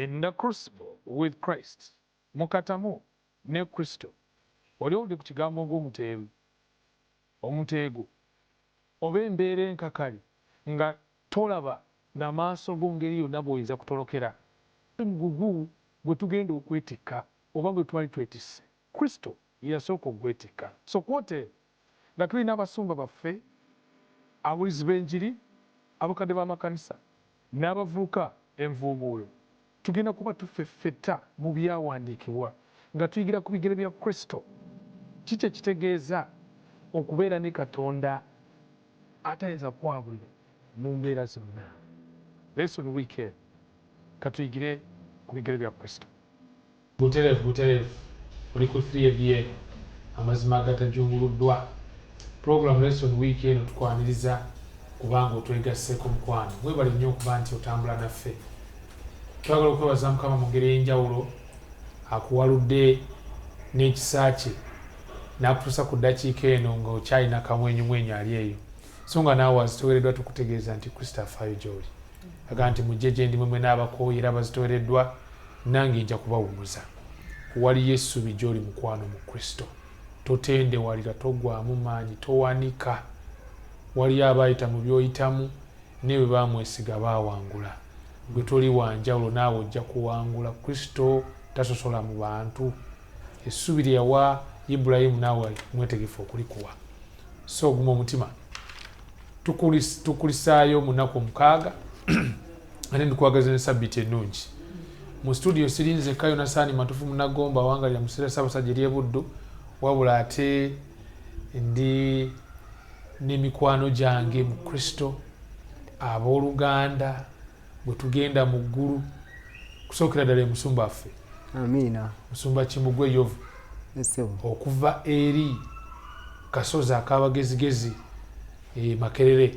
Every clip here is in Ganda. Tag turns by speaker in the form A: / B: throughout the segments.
A: in the crucible with Christ. Mukatamu ne Kristo. Oli odi ku kigambo ng'omuteegu. Omuteegu. Oba embeera enkakali nga tolaba n'amaaso go ngeri yonna bw'oyinza kutolokera. Omugugu gwe tugenda okwetikka oba gwe twali twetisse. Kristo yasooka ogwetikka. So kwote nga tulina abasumba baffe, ababuulizi b'enjiri, abakadde b'amakanisa n'abavuuka envuumuulo, tugenda kuba tufeffetta mu byawandiikibwa nga tuyigira ku bigere bya Kristo. Kiki ekitegeeza okubeera ne Katonda atayinza kwabulira mu mbeera zonna. Lesson weekend katuyigire ku bigere bya Kristo. Butereevu oli ku 3ABA amazima agatajunguluddwa. Program lesson weekend tukwaniriza kubanga otwegasseeko mukwano. Weebale nnyo okuba nti otambula naffe. Twagala okwebaza Mukama mu ngeri ey'enjawulo akuwaludde n'ekisa kye n'akutuusa ku ddakiika eno ng'okyalina kamwenyumwenyu ali eyo. So nga naawe wazitowereddwa tukutegeeza nti Kristo afaayo gy'oli. Aga nti mujje gye ndi mmwe n'abakooye era bazitowereddwa nange nja kubawumuza. Waliyo essuubi gy'oli mukwano mu Kristo. Totendewalira, toggwaamu maanyi, towanika. Waliyo abaayita mu by'oyitamu ne bwe baamwesiga baawangula. Gwe toli wanjawulo naawe ojja kuwangula. Kristo tasosola mu bantu. Essuubi lye yawa Ibulayimu naawe mwetegefu okulikuwa. So guma omutima. Tukulisaayo mu nnaku 6 ate ndikwagaza ne Ssabbiiti ennungi. Mu studio sirinze Kayo Nasaani Matufu Munagomba awangalira mu Sseera Ssaabasajja eri e Buddu, wabula ate ndi n'emikwano gyange mu Kristo, abooluganda bwe tugenda mu ggulu. Kusookera ddala Musumba waffe.
B: Amiina.
A: Musumba Kimugwe Yovu. Okuva eri kasozi ak'abagezigezi Makerere.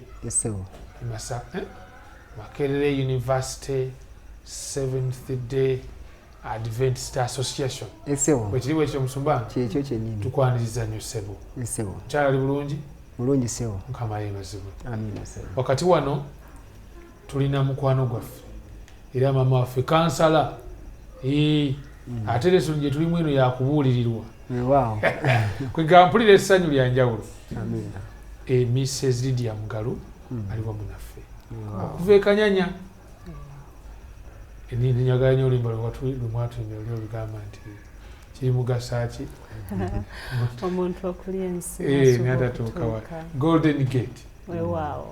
A: Makerere University Seventh Day Adventist Association. Bwe kiri bwekyo Musumba?
B: Kyekyo kyennyini.
A: Tukwaniriza nnyo ssebo. Mukyala ali bulungi?
B: Bulungi ssebo.
A: Mukama yeebazibwe.
B: Amiina ssebo.
A: Wakati wano tulina mukwano gwaffe era maama waffe kansala. Ate leso gye tulimu eno yakubuulirirwa. Kwega mpulira essanyu lya njawulo. Mrs. Lydia Mugalu ali wamu naffe okuva e Kanyanya. Njagala nnyo olimba lwemwatulimba oli olugamba nti kiri mugasa ki
C: omuntu okulya ensi
A: n'atatuuka Golden Gate.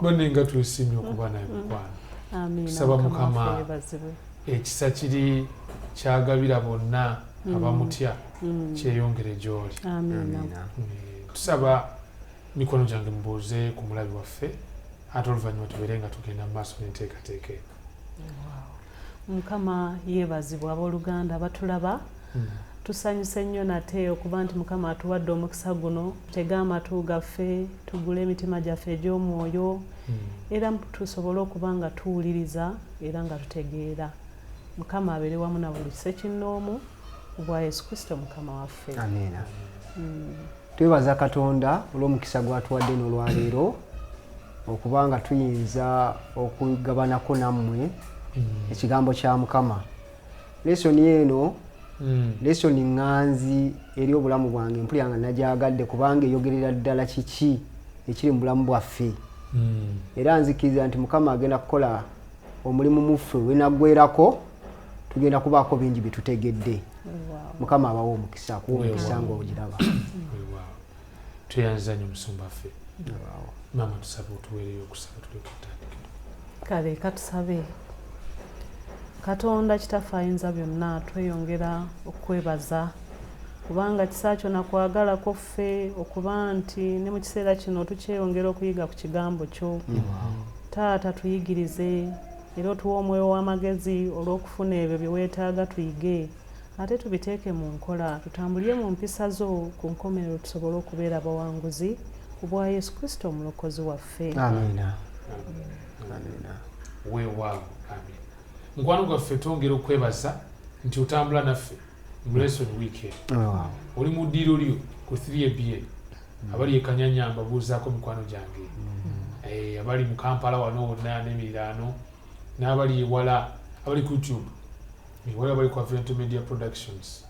A: Bonna nga tusiimye okuba naye mukwano. Tusaba Mukama ekisa kiri kyagabira bonna abamutya kyeyongere gy'oli. Tusaba mikono gyange mubuuze ku mulabi waffe ate oluvannyuma tubeere nga tugenda mu maaso n'enteekateeka.
C: Mukama yeebazibwa abooluganda abatulaba. Tusanyuse nnyo nate okuba nti Mukama atuwadde omukisa guno tutega amatu gaffe, tugule emitima gyaffe egy'omwoyo era tusobole okuba nga tuwuliriza era nga tutegeera. Mukama abeere wamu na buli ssekinnoomu obwa Yesu Kristo Mukama waffe.
B: Amiina. Twebaza Katonda olw'omukisa gw'atuwadde n'olwaleero okuba nga tuyinza okugabanako nammwe ekigambo kya Mukama. Lesoni eno lesoni ŋŋanzi eri obulamu bwange mpulira nga nagyagadde kubanga eyogerera ddala kiki ekiri mu bulamu bwaffe. Era nzikiriza nti Mukama agenda kukola omulimu mu ffe we naggweerako tugenda kubaako bingi bye tutegedde. Mukama abawo omukisa akuwa omukisa ng'ogiraba.
A: Tuyanza nnyo Musumba waffe. Maama tusabe otuweereyo okusaba tuli kutandikira.
C: Kale katusabe. Katonda Kitaffe Ayinza byonna tweyongera okwebaza kubanga kisa kyonna kwagalako ffe okuba nti ne mu kiseera kino tukyeyongera okuyiga ku kigambo kyo. Taata tuyigirize era otuwa omwoyo w'amagezi olw'okufuna ebyo bye weetaaga tuyige ate tubiteeke mu nkola tutambulire mu mpisa zo ku nkomerero tusobole okubeera abawanguzi ku bwa Yesu Kristo omulokozi waffe.
B: Amiina.
A: Weewaawo. Amiina. Mukwano gwaffe twongera okwebaza nti otambula naffe mu lesson weekend. Oli mu ddiiro lyo ku 3ABA abali e Kanyanya mbabuuzaako mikwano gyange. Abali mu Kampala wano wonna n'emiriraano n'abali ewala abali ku YouTube wala bali ku Avento Media Productions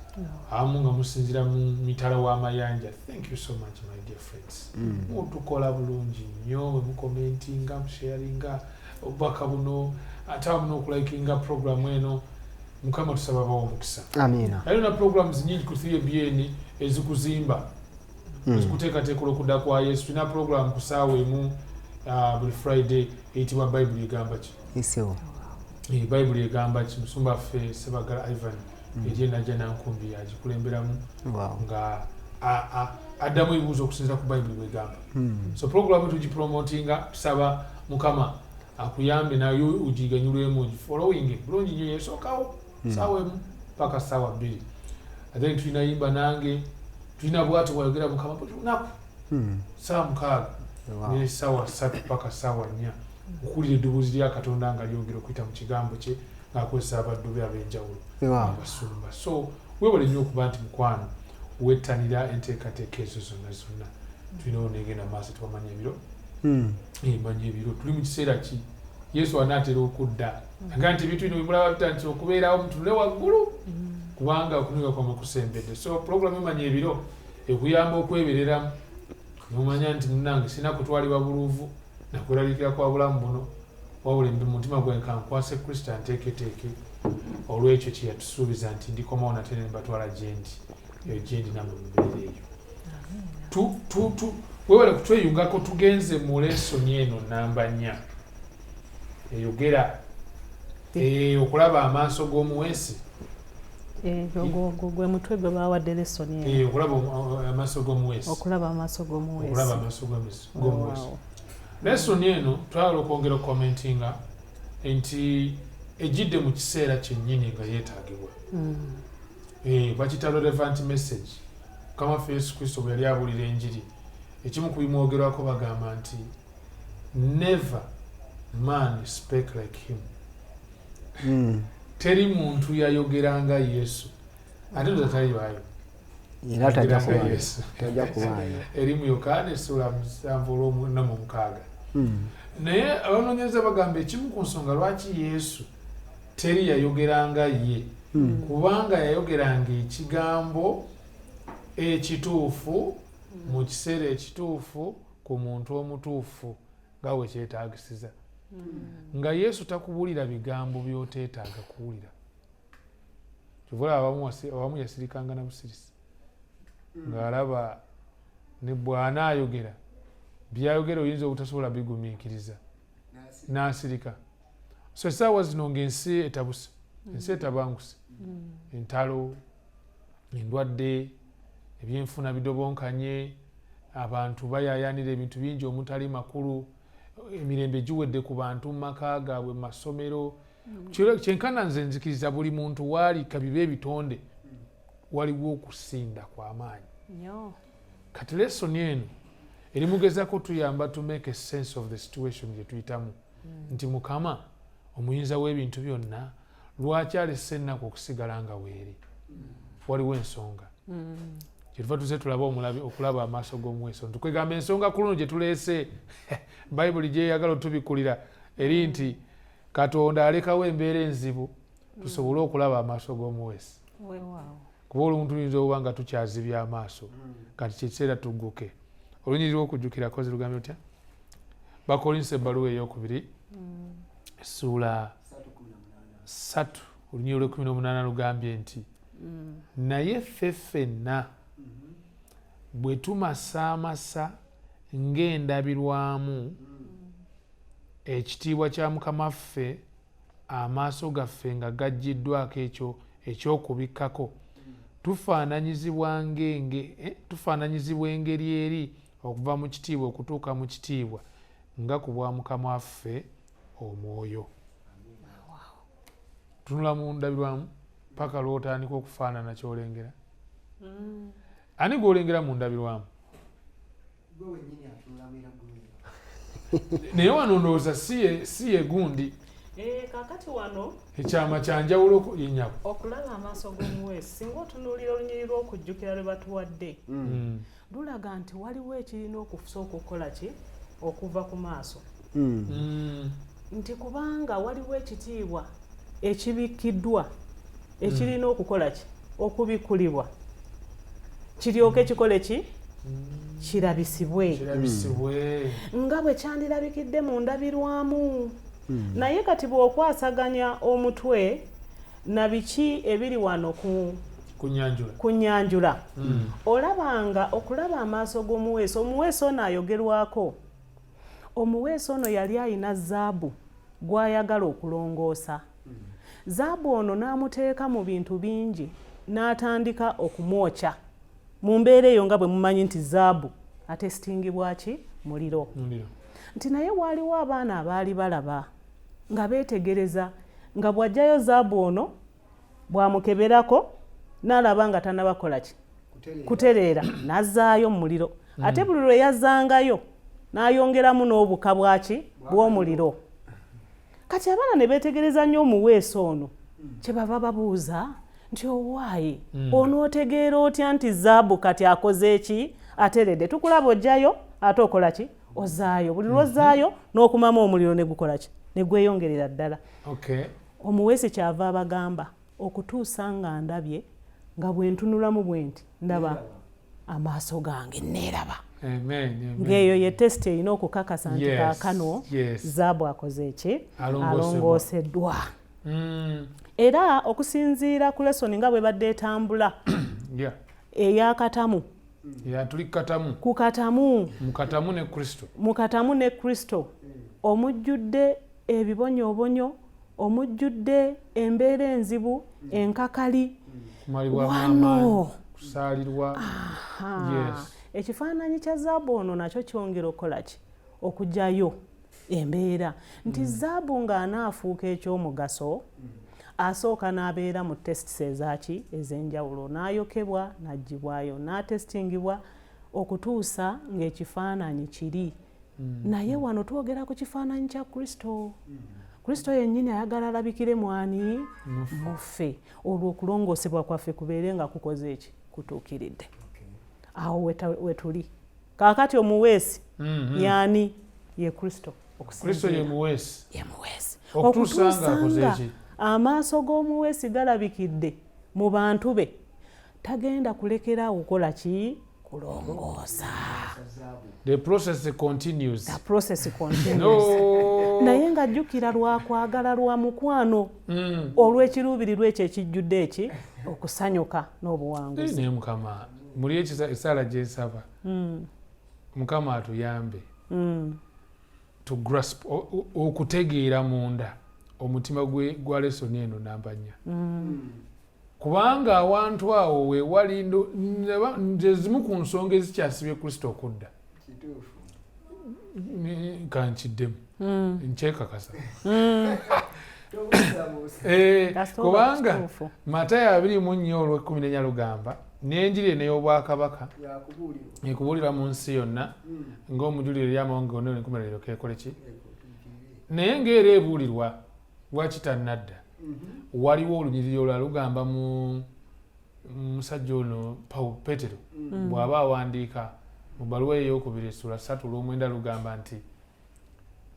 A: amu nga musinzira mu mitala w'amayanja. Thank you so much my dear friends. Mutukola bulungi nnyo bwe mukomentinga musharinga obubaka buno ate awamu n'okulayikinga programu eno. Mukama tusaba bawo omukisa.
B: Amina.
A: Ayo na programs nyingi ku 3BN ezikuzimba ezikuteekateeka okudda kwa Yesu. Tulina program ku ssaawa emu buli Friday eyitibwa Bible egamba ki?
B: Isewo.
A: Bible egamba ki? Musumba ffe Sebagala Ivan egenda jja nankumbi agikulemberamu nga addamu ebibuuzo okusinziira ku Bible bwegamba. So program tugipromotinga tusaba Mukama akuyambe nayo ugiganyulwemu ogifollowing bulungi nnyo yesookawo ssaawa emu paka ssaawa 2. Ate tulina yimba nange tulina bwati bwayogera Mukama buli lunaku ssaawa 6 ne ssaawa 3 paka ssaawa 4 okuwulira eddoboozi lya Katonda nga lyogera okuyita mu kigambo kye ng'akozesa abaddu be ab'enjawulo abasumba. So weewale nnyo okuba nti mukwano wettanira enteekateeka ezo zonna tulina onegenda maaso tubamanya ebiro manya ebiro tuli mu kiseera ki Yesu anaatera okudda aga nti ebintu bino bimulaba bitandise okubeerawo mutunule waggulu kubanga okunuga kwamwe kusembedde. So program emanya ebiro ekuyamba okwebereramu nomanya nti munnange sina kutwalibwa buluvu nakweraliikira kwa bulamu buno wabula mu mutima gwe nkankwase Kristo anteeketeeke olw'ekyo kye yatusuubiza nti ndikomawo nate ne mbatwala gyendi eyo gyendi namwe mubeere eyo. Weewale kutweyungako tugenze mu lesoni eno namba 4 eyogera okulaba amaaso g'omuweesi.
C: Gwe mutwe gwe bawadde lesoni eno.
A: Okulaba amaaso g'omuweesi.
C: Okulaba amaaso g'omuweesi.
A: Okulaba amaaso g'omuweesi. Lesoni eno twagala okwongera okukomentinga nti ejjidde mu kiseera kyennyini nga yeetaagibwa. Bakita relevant message. Mukama waffe Yesu Kristo bwe yali abuulira enjiri ekimu ku bimwogerwako bagamba nti never man spake like him. Teri muntu yayogeranga Yesu ate ndo talibayo
B: era tajja kubaayo
A: eri mu Yokaana essula 7:6. Naye abanoonyereza bagamba ekimu ku nsonga lwaki Yesu teri yayogeranga ye kubanga yayogeranga ekigambo ekituufu mu kiseera ekituufu ku muntu omutuufu nga bwe kyetaagisiza. Nga Yesu takubuulira bigambo by'oteetaaga kuwulira. Kivula awamu yasirikanga na busirisi ng'alaba ne bw'anaayogera byayogera oyinza obutasobola bigumiikiriza n'asirika. So essaawa zino ng'ensi etabuse, ensi etabanguse, entalo, endwadde, ebyenfuna bidobonkanye, abantu bayaayaanira ebintu bingi omutali makulu, emirembe giwedde ku bantu mu maka gaabwe mu masomero. Kyenkana nze nzikiriza buli muntu waalika bibe ebitonde waliwo okusinda kw'amaanyi. Kati lesoni eno eri mugezako tuyamba to make a sense of the situation gye tuyitamu nti Mukama omuyinza w'ebintu byonna lwaki alese ennaku okusigala nga weeri. Waliwo ensonga. Kyetuva tuze tulaba omulabi okulaba amaaso g'omuweesi. Tukwegamba ensonga ku luno gye tuleese Bayibuli gyeyagala otubikulira eri nti Katonda alekawo embeera enzibu tusobole okulaba amaaso g'omuweesi. Kuba olumuntu tuyinza okuba nga tukyazibya amaaso kati kyekiseera tugguke. Olunyiriri okujjukira kozi lugambe lutya? Bakolinso ebbaluwa ey'okubiri essula 3 olunyiriri olw'18 lugambye nti naye ffe ffenna bwe tumasaamasa ng'endabirwamu ekitiibwa kya Mukama waffe amaaso gaffe nga gaggiddwako ekyo ekyokubikkako tufaananyizibwa engeri eri okuva mu kitiibwa okutuuka mu kitiibwa nga ku bwa Mukama waffe omwoyo. Tunula mu ndabirwamu paka lw'otandika okufaanana ky'olengera. Ani gw'olengera mu ndabirwamu? Naye wano ndowooza si ye gundi.
C: Kakati wano
A: ekyama kya njawulo yennyako
C: okulaba amaaso g'omuweesi singa otunuulira olunyiriri lw'okujjukira lwe batuwadde lulaga nti waliwo ekirina okusooka okukola ki okuva ku maaso nti kubanga waliwo ekitiibwa ekibikkiddwa ekirina okukola ki okubikulibwa kiryoke kikole ki kirabisibwe nga bwe kyandirabikidde mu ndabirwamu naye kati bw'okwasaganya omutwe na biki ebiri wano ku nyanjula olabanga okulaba amaaso g'omuweesi omuweesi ono ayogerwako omuweesi ono yali ayina zaabu gw'ayagala okulongoosa zaabu ono n'amuteeka mu bintu bingi n'atandika okumwokya mu mbeera eyo nga bwe mumanyi nti zaabu atesitingibwa ki muliro nti naye waaliwo abaana abaali balaba nga beetegereza nga bw'ajjayo zaabu ono bw'amukeberako n'alaba nga tannabakola ki kutereera n'azzaayo mu muliro ate buli lwe yazzangayo n'ayongeramu n'obuka bwaki bw'omuliro kati abaana ne beetegereza nnyo omuweesi ono kye bava babuuza nti owaaye onootegeera otya nti zaabu kati akoze eki ateredde tukulaba ojjayo ate okola ki ozaayo buli lwozaayo n'okumamu omuliro ne gukola ki ne gweyongerera ddala omuweesi kyava abagamba okutuusa nga ndabye nga bwe ntunulamu bwe nti ndaba amaaso gange neeraba ng'eyo ye tesiti erina okukakasa nti kaakano zaabu akoze eki alongooseddwa era okusinziira ku lesoni nga bwe badde etambula eyakatamu ku katamu mu katamu ne kristo omujjudde ebibonyoobonyo omujjudde embeera enzibu enkakali wano ekifaananyi kya zaabu ono nakyo kyongera okukola ki okugyayo embeera nti zaabu ng'anaafuuka ekyomugaso asooka n'abeera mu tesitisi ezaki ez'enjawulo n'ayokebwa n'aggyibwayo n'atesitingibwa okutuusa ng'ekifaananyi kiri naye wano twogera ku kifaananyi kya kristo kristo yennyini ayagala alabikire mwani muffe olwo okulongoosebwa kwaffe kubeere nga kukoze eki kutuukiridde awo wetuli kaakati omuweesi yani ye kristo okutuusa nga amaaso g'omuweesi galabikidde mu bantu be tagenda kulekera okukola ki kulongoosa
A: the process continues
C: naye ng'ajjukira lwakwagala lwa mukwano olw'ekiruubirirwa ekyo ekijjudde eki okusanyuka n'obuwanguzi
A: naye mukama muli ekisaala gye nsaba mukama atuyambe to grasp okutegeera munda omutima gwa lesoni eno nambanya kubanga awantu awo weewali nze zimu ku nsonga ezikyasibye kristo okudda kankiddemu nkyekakasa kubanga Matayo 24:14 lugamba n'enjiri eno ey'obwakabaka ekubuulira mu nsi yonna ng'omujulire eri amawanga gonna enkomerero keekole ki naye ng'era ebuulirwa bwakitannadda waliwo olunyiriri olwa lugamba mu musajja ono Petero bw'aba awandiika mu bbaluwa ey'okubiri essula 3:9 lugamba nti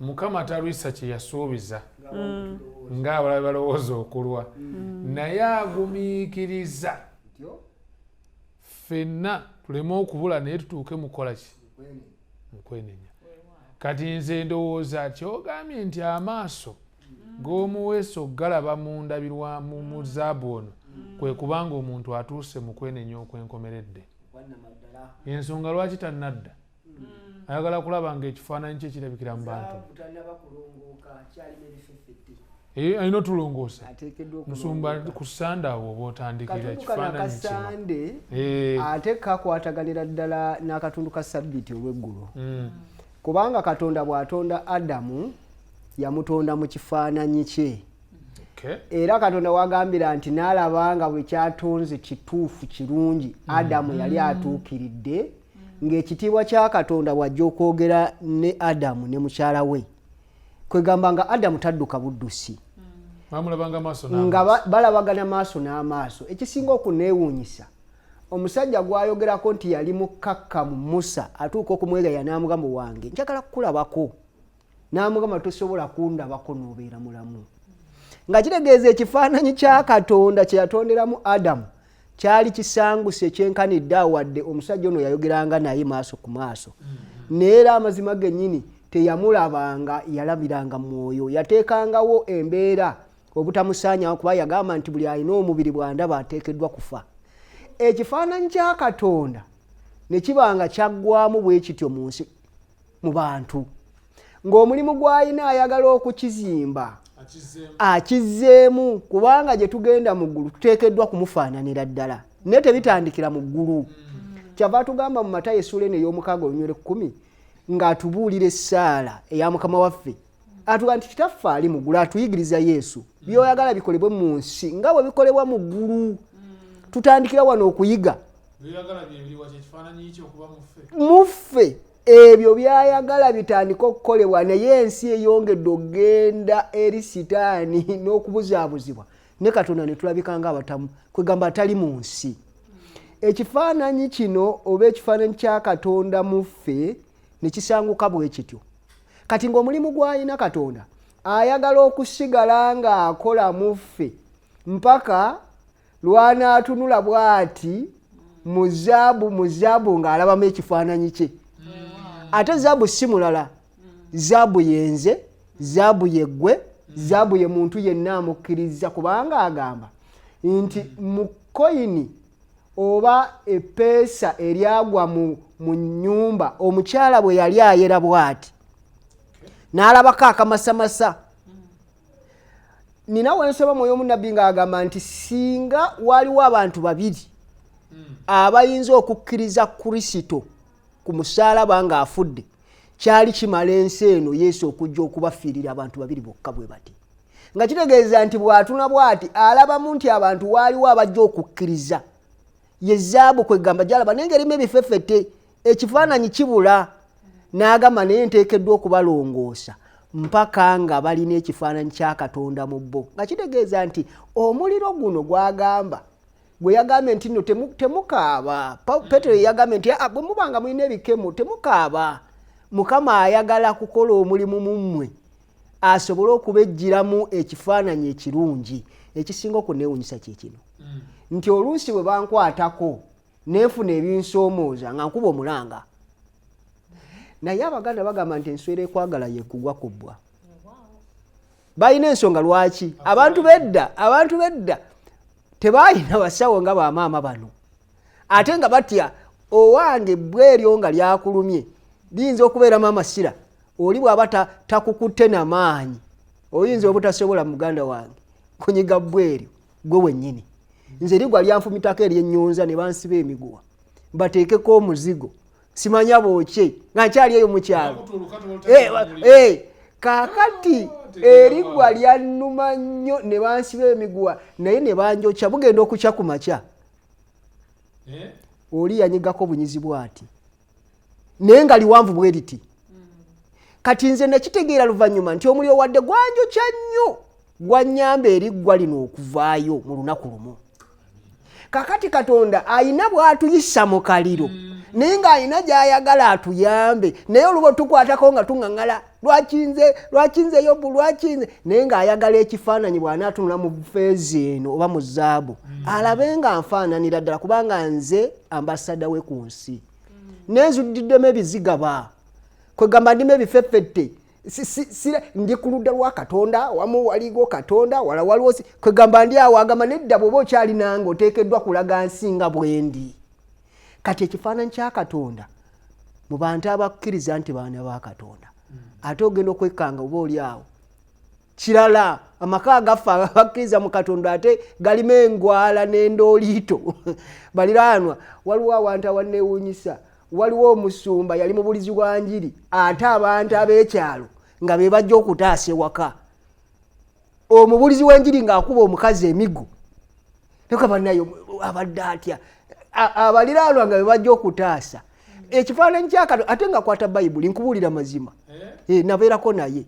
A: Mukama talwisa kye yasuubiza ng'abalala balowooza okulwa naye agumiikiriza ffenna tuleme okubula naye tutuuke mukola ki mukwenenya kati nze ndowooza kyogambye nti amaaso g'omuweesi galaba mu ndabirwamu mu zaabu ono kwe kubanga omuntu atuuse mu kwenenya okwenkomeredde ensonga lwaki tannadda ayagala kulaba ng'ekifaananyi kye kirabikira mu bantu alina otulongoosa musumba ku sande awo oba otandikira ekifaananyi kino
B: ate kakwataganira ddala n'akatundu ka sabbiiti olw'eggulu kubanga Katonda bw'atonda Adamu yamutonda mu kifaananyi kye era Katonda wagambira nti n'alaba nga bwe kyatonze kituufu kirungi Adamu yali atuukiridde ng'ekitiibwa kya Katonda bw'ajja okwogera ne Adamu ne mukyala we kwegamba nga Adamu tadduka buddusi nga balabagana maaso n'amaaso ekisinga okuneewuunyisa omusajja gwayogerako nti yali mukkakkamu Musa atuuka okumwegaya n'amugamba wange njagala kukulabako n'amugamba tosobola kundabako n'obeera mulamu nga kitegeeza ekifaananyi kya Katonda kye yatonderamu Adamu kyali kisanguse kyenkanidde wadde omusajja ono yayogeranga naye maaso ku maaso. Neera amazima gennyini teyamulabanga, yalabiranga mwoyo, yateekangawo embeera obutamusaanyawo kuba yagamba nti buli alina omubiri bw'andaba ateekeddwa kufa. Ekifaananyi kya Katonda ne kibanga kyaggwamu bwe kityo mu nsi mu bantu, ng'omulimu gw'alina ayagala okukizimba akizzeemu, kubanga gye tugenda mu ggulu tuteekeddwa kumufaananira ddala, naye tebitandikira mu ggulu. Kyava tugamba mu Matayo essuula eno ey'omukaaga ng'atubuulira essaala eya Mukama waffe, atuga nti kitaffe ali mu ggulu atuyigiriza Yesu by'oyagala bikolebwe mu nsi nga bwe bikolebwa mu ggulu. Tutandikira wano okuyiga muffe ebyo byayagala bitandika okukolebwa, naye ensi eyongedde okugenda eri sitaani n'okubuzaabuzibwa, ne Katonda ne tulabika ng'abatamu kwegamba atali mu nsi. Ekifaananyi kino oba ekifaananyi kya Katonda muffe ne kisanguka bwe kityo. Kati ng'omulimu gw'alina Katonda ayagala okusigala ng'akola muffe mpaka lw'anaatunula bw'ati mu zaabu ng'alabamu ekifaananyi kye. Ate zaabu si mulala, zaabu yenze, zaabu yeggwe, zaabu ye muntu yenna amukkiriza, kubanga agamba nti mu koyini oba epeesa eryagwa mu nnyumba omukyala bwe yali ayera bw'ati n'alabako akamasamasa. Nina wensoma mwoyo omunnabbi ng'agamba nti singa waliwo abantu babiri abayinza okukkiriza Kristo ku musaalaba ng'afudde, kyali kimala ensi eno Yesu okujja okubafiirira abantu babiri bokka bwe bati. Nga kitegeeza nti bw'atuna bw'ati alabamu nti abantu waaliwo abajja okukkiriza, ye zaabu kwegamba gyalaba, naye ng'erimu ebifefete, ekifaananyi kibula. N'agamba naye nteekeddwa okubalongoosa mpaka nga balina ekifaananyi kya Katonda mu bo. Nga kitegeeza nti omuliro guno gwagamba gwe yagambye nti no temukaaba. Petero yagambye nti bwe mubanga mulina ebikemo temukaaba. Mukama ayagala kukola omulimu mu mmwe asobole okubejjiramu ekifaananyi ekirungi. Ekisinga okuneewuunyisa kye kino nti oluusi bwe bankwatako neefuna ebinsoomooza nga nkuba omulanga, naye Abaganda bagamba nti enswera ekwagala yeekugwa ku bbwa. Balina ensonga lwaki abantu bedda tebalina basawo nga bamaama bano, ate nga batya owange bweryo nga lyakulumye liyinza okubeeramu amasira, oli bw'aba takukutte n'amaanyi oyinza obutasobola muganda wange kunyiga bweryo gwe wennyini. Nze ligwa lyanfumitako ery'ennyonza ne bansiba emiguwa mbateekeko omuzigo simanya bookye nga nkyali eyo mu kyalo. Kaakati erigwa lyannuma nnyo ne bansiba emiguwa naye ne banjokya, bugenda okukya ku makya oli yanyigako bunyizi bw'ati naye nga liwanvu bwe liti. Kati nze nakitegeera luvannyuma nti omuliro wadde gwanjokya nnyo gwannyamba eriggwa lino okuvaayo mu lunaku lumu. Kaakati Katonda ayina bw'atuyisa mu kaliro naye ng'alina gy'ayagala atuyambe, naye olubo tukwatako nga tuŋŋaŋŋala lwakinze Yobu lwakinze, naye ng'ayagala ekifaananyi bw'anaatunula mu ffeezi eno oba mu zaabu alabe nga nfaananira ddala, kubanga nze ambasada we ku nsi nenzuddiddemu ebizigaba kwegamba ndimu ebifeffette, ndi ku ludda lwa Katonda, wamu waliwo Katonda wala waliwo kwegamba ndi awo. Agamba nedda bw'oba okyali nange oteekeddwa kulaga nsinga bwendi. Kati ekifaananyi kya Katonda mu bantu abakkiriza nti baana ba Katonda, ate ogenda okwekanga oba oli awo kirala. Amaka agaffe abakkiriza mu Katonda ate galimu engwala n'endooliito. Baliraanwa, waliwo awantu awanneewuunyisa, waliwo omusumba yali mu bulizi bwa njiri, ate abantu ab'ekyalo nga be bajja okutaasa ewaka. Omubulizi w'enjiri ng'akuba omukazi emigo, nekaba nayo abadde atya, abaliraanwa nga be bajja okutaasa. Ekifaananyi kya Katonda ate nga kwata Bayibuli, nkubuulira mazima, nabeerako naye.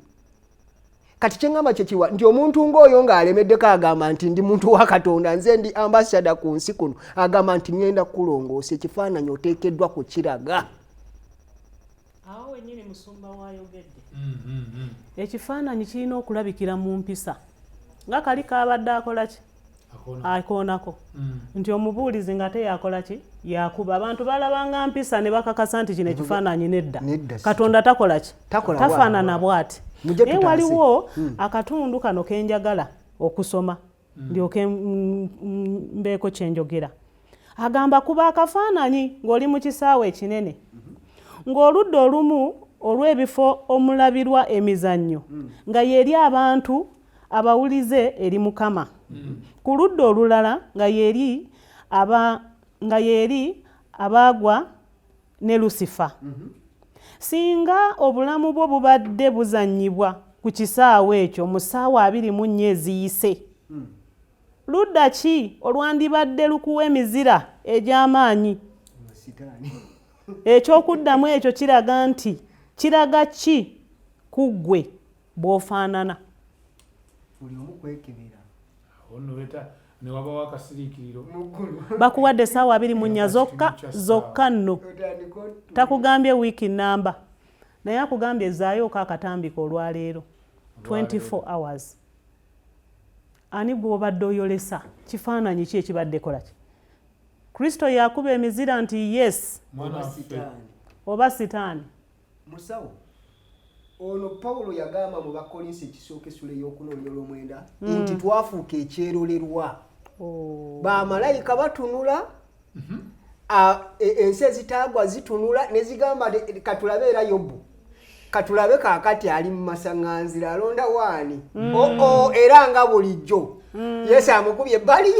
B: Kati kyeŋŋamba kye kiwa nti omuntu ng'oyo ng'alemeddeko agamba nti ndi muntu wa Katonda, nze ndi ambasada ku nsi kuno, agamba nti ngenda kulongoosa, ekifaananyi oteekeddwa kukiraga.
C: Awo wennyini musumba waayogedde. Ekifaananyi kirina okulabikira mu mpisa. nga kali kabadde akola ki akoonako nti omubuulizi nga teyakola ki yakuba abantu balabanga mpisa ne bakakasa nti kino ekifaananyi nedda Katonda takola ki tafaanana bw'ati naye waliwo akatundu kano kenjagala okusoma ndyoke mbeeko kyenjogera agamba kuba akafaananyi ng'oli mu kisaawe ekinene ng'oludda olumu olw'ebifo omulabirwa emizannyo nga yeeri abantu abawulize eri Mukama ku ludda olulala nga yeeri abaagwa ne Lusifa singa obulamu bwo bubadde buzannyibwa ku kisaawe ekyo mu ssaawa 24 eziyise ludda ki olwandibadde lukuwa emizira egy'amaanyi ekyokuddamu ekyo kiraga nti kiraga ki ku ggwe bw'ofaanana bakuwadde essaawa 24 zokka nno takugambye wiiki namba naye akugambye ezaayooko akatambika olwaleero 24 hours ani gwe obadde oyolesa kifaananyi ki ekibadde kola ki Kristo yakuba emizira nti yes oba sitaani
B: musawo ono Pawulo yagamba mu Bakolinsi ekisooka essula ey'okunonya nti twafuuka ekyerolerwa bamalayika batunula ensi ezitaagwa zitunula ne zigamba katulabe era Yobu katulabe kaakati ali mu masaŋŋanzira alonda waani era nga bulijjo Yesu amukubye bali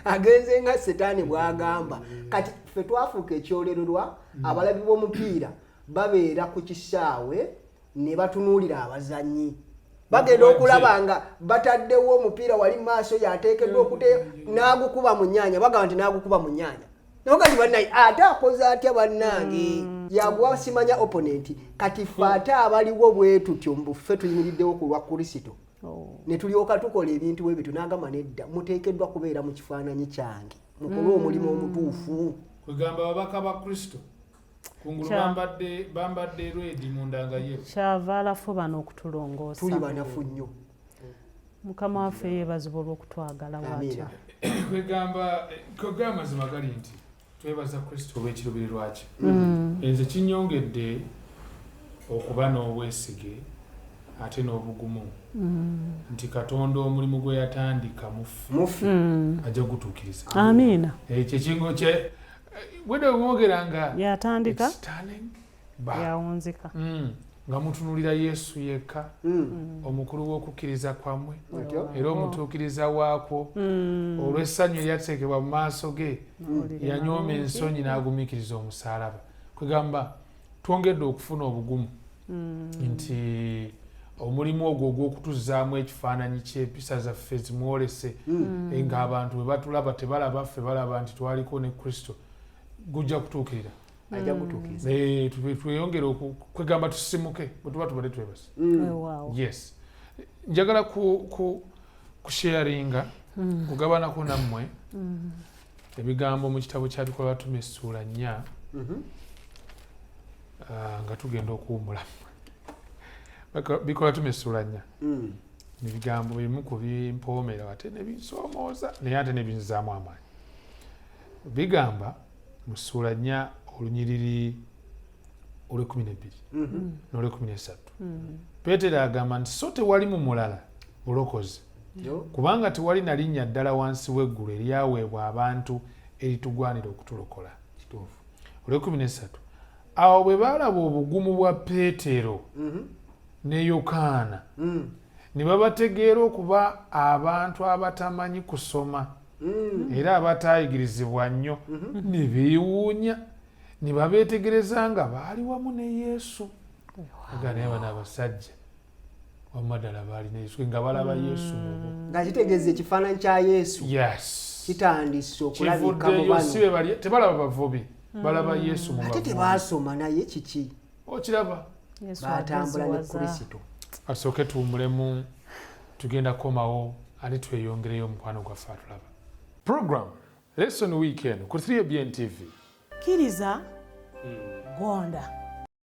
B: agenze nga setaani bw'agamba kati ffe twafuuka ekyolererwa abalabi b'omupiira babeera ku kisaawe ne batunuulira abazannyi bagenda okulaba nga bataddewo omupiira wali mu maaso yateekeddwa n'agukuba mu nnyanja bagamba nti n'agukuba mu nnyanja nogati bannaye ate akoze atya bannange yaguwa simanya opponent kati ffe ate abaliwo bwe tutyo mbuffe tuyimiriddewo ku lwa Kristo ne tulyoka tukola ebintu bwe bityo n'agamba nedda muteekeddwa kubeera mu kifaananyi kyange mukole omulimu omutuufu
A: kwegamba babaka ba Kristo kungulu bambadde rwedi mundanga ye
C: kyavaala fo bano okutulongoosa
B: tuli banafu nnyo
C: Mukama waffe yeebazibwa olw'okutwagala bw'atyo
A: kwegamba mazima gali nti twebaza Kristo olw'ekiruubirirwa kye nze kinyongedde okuba n'obwesige ate n'obugumu nti Katonda omulimu gwe yatandika muffe ajja gutuukiriza
C: amiina
A: ekyo kingo kye bwede omwogeranga
C: yatandika yawunzika
A: nga mutunulira Yesu yekka omukulu w'okukkiriza kwammwe era omutuukiriza waakwo olw'essanyu eryateekebwa mu maaso ge yanyooma ensonyi n'agumiikiriza omusaalaba kwegamba twongedde okufuna obugumu nti omulimu ogwo ogw'okutuzaamu ekifaananyi ky'empisa zaffe zimwolese ng'abantu bwe batulaba tebalaba ffe balaba nti twaliko ne Kristo gujja kutuukirira tweyongere kwegamba tusimuke bwe tuba tubadde twebase yes njagala kusharinga kugabanako nammwe ebigambo mu kitabo kya Bikola Batume essuula 4 nga tugenda okuwummula Bikola Batume essuula 4 ebigambo bimu ku bimpoomera ate ne binsoomooza naye ate ne binzaamu amaanyi bigamba mu ssuula 4 olunyiriri olw'12 n'olw'13 Peetero agamba nti so tewali mu mulala bulokozi kubanga tewali na linnya ddala wansi w'eggulu eryaweebwa abantu eritugwanira okutulokola olw'13 awo bwe baalaba obugumu bwa Peetero ne Yokaana ne babategeera okuba abantu abatamanyi kusoma era abataayigirizibwa nnyo ne beewuunya ne babeetegereza nga baali wamu ne Yesu aga naye bano abasajja wamma ddala baali ne Yesu nga balaba Yesu
B: nga kitegeeza ekifaananyi kya Yesu kitandise okulabika mu bano
A: tebalaba bavubi balaba Yesu mu
B: ate tebaasoma naye kiki
A: okiraba
B: baatambula ne Kristo
A: asooke tuwummulemu tugenda komawo ate tweyongereyo omukwano gwaffe atulaba program lesson weekend ku 3ABN TV
C: kkiriza gonda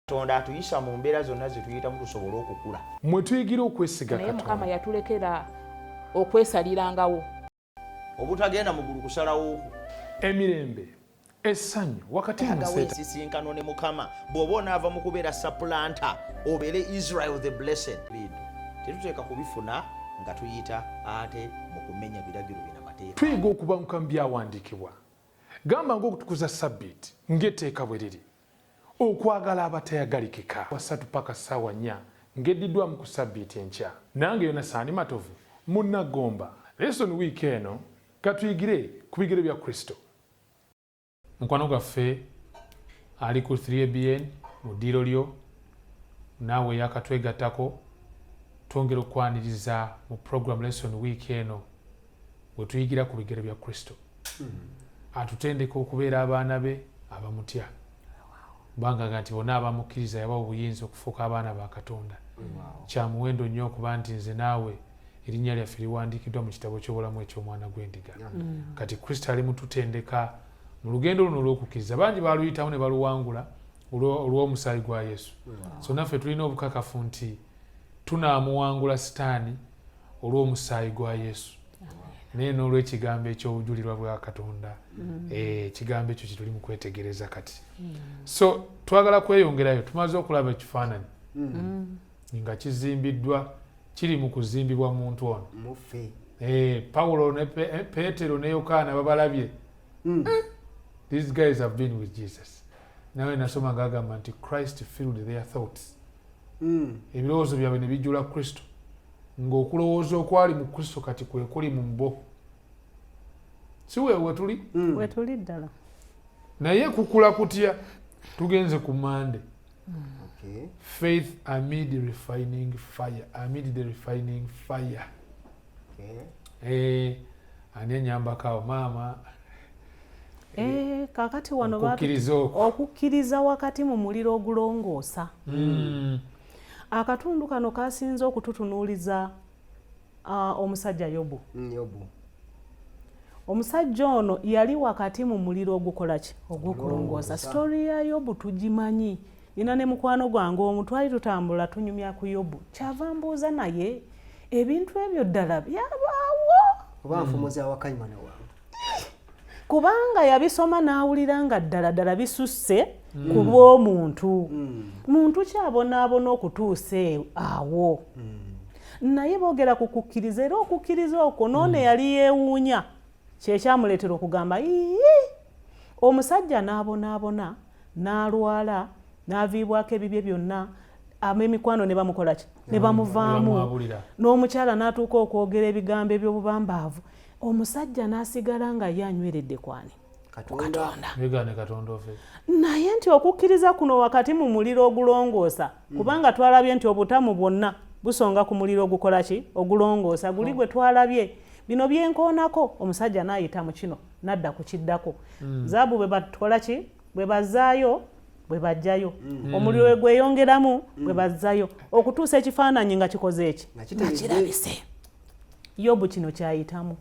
D: Katonda atuyisa mu mbeera zonna ze tuyitamu tusobole okukula
A: mwe tuyigira okwesiga
E: Katonda naye Mukama yatulekera okwesalirangawo
D: obutagenda mugulu kusalawo
A: emirembe essanyu wakati mu
D: agawo
A: seeta
D: ensisinkano ne mukama bw'oba onaava mu kubeera supplanter obeere Israel the blessed bintu tetuteeka kubifuna nga tuyita ate mu kumenya biragiro bina mateeka
A: tuyiga okuba mukamu byawandiikibwa gamba ng'okutukuza sabbiiti ng'etteeka bwe liri okwagala abatayagalikika 3 paka ssaawa 4 ng'eddiddwamu ku sabbiiti enkya nange Yonasaani Matovu munnagomba lesson week eno katuyigire ku bigere bya Kristo. Mukwano gwaffe ali ku 3ABN mu ddiiro lyo naawe yakatwegattako twongera okwaniriza mu program lesson week eno bwe tuyigira ku bigere bya Kristo. Atutendeka okubeera abaana be abamutya kubanga nti bonna abamukkiriza yabawa obuyinza okufuuka abaana ba Katonda. Kya muwendo nnyo okuba nti nze naawe erinnya lyaffe liwandiikiddwa mu kitabo ky'obulamu eky'omwana gw'endiga. Kati Kristo ali mututendeka mu lugendo luno olw'okukkiriza. Bangi baluyitamu ne baluwangula olw'omusaayi gwa Yesu. So naffe tulina obukakafu nti tunaamuwangula Sitaani olw'omusaayi gwa Yesu. Naye n'olw'ekigambo eky'obujulirwa bwa Katonda. Ekigambo ekyo kituli mu kwetegereza kati. So twagala kweyongerayo tumaze okulaba ekifaananyi nga kizimbiddwa kiri mu kuzimbibwa muntu ono. Pawulo ne Peetero ne Yokaana babalabye. These guys have been with Jesus. Nawe nasoma ng'agamba nti Christ filled their thoughts. Ebirowoozo byabwe ne bijjula Kristo. Ng'okulowooza okwali mu Kristo kati kwe kuli mu bo. Si wewe tuli?
C: Wetuli ddala.
A: Naye kukula kutya tugenze ku Mande. Faith amid the refining fire. Amid the refining fire. Ani enyambako maama.
C: Kakati wano
A: okukkiriza
C: wakati mu muliro ogulongoosa. Akatundu kano kasinze okututunuuliza omusajja Yobu. Omusajja ono yali wakati mu muliro ogukola ki? Ogukulongoosa. Story ya Yobu tugimanyi. Nina ne mukwano gwange omu twali tutambula tunyumya ku Yobu. Kyava mbuuza naye ebintu ebyo ddala byabaawo.
B: Oba nfumuzi awakayimana wange.
C: Kubanga yabisoma n'awulira nga ddala bisusse ku bw'omuntu. Muntu kyabonaabona okutuusa awo. Naye boogera ku kukkiriza era okukkiriza okwo noone yali yeewuunya. Kyekyamuleetera okugamba omusajja n'abonaabona n'alwala n'aviibwako ebibye byonna ab'emikwano ne bamukola ki? Ne bamuvaamu. N'omukyala n'atuuka okwogera ebigambo eby'obubambaavu. Omusajja n'asigala nga ye anyweredde kwani? Katonda. Naye nti okukkiriza kuno wakati mu muliro ogulongoosa kubanga twalabye nti obutamu bwonna busonga ku muliro ogukola ki? Ogulongoosa. Guli gwe twalabye. Bino byenkoonako omusajja n'ayita mu kino n'adda ku kiddako. Zaabu bwe bakola ki? Bwe bazaayo bwe bajjayo. Omuliro we gweyongeramu bwe bazzayo. Okutuusa ekifaananyi nga kikoze eki? Nga kirabise. Yobu kino kyayitamu.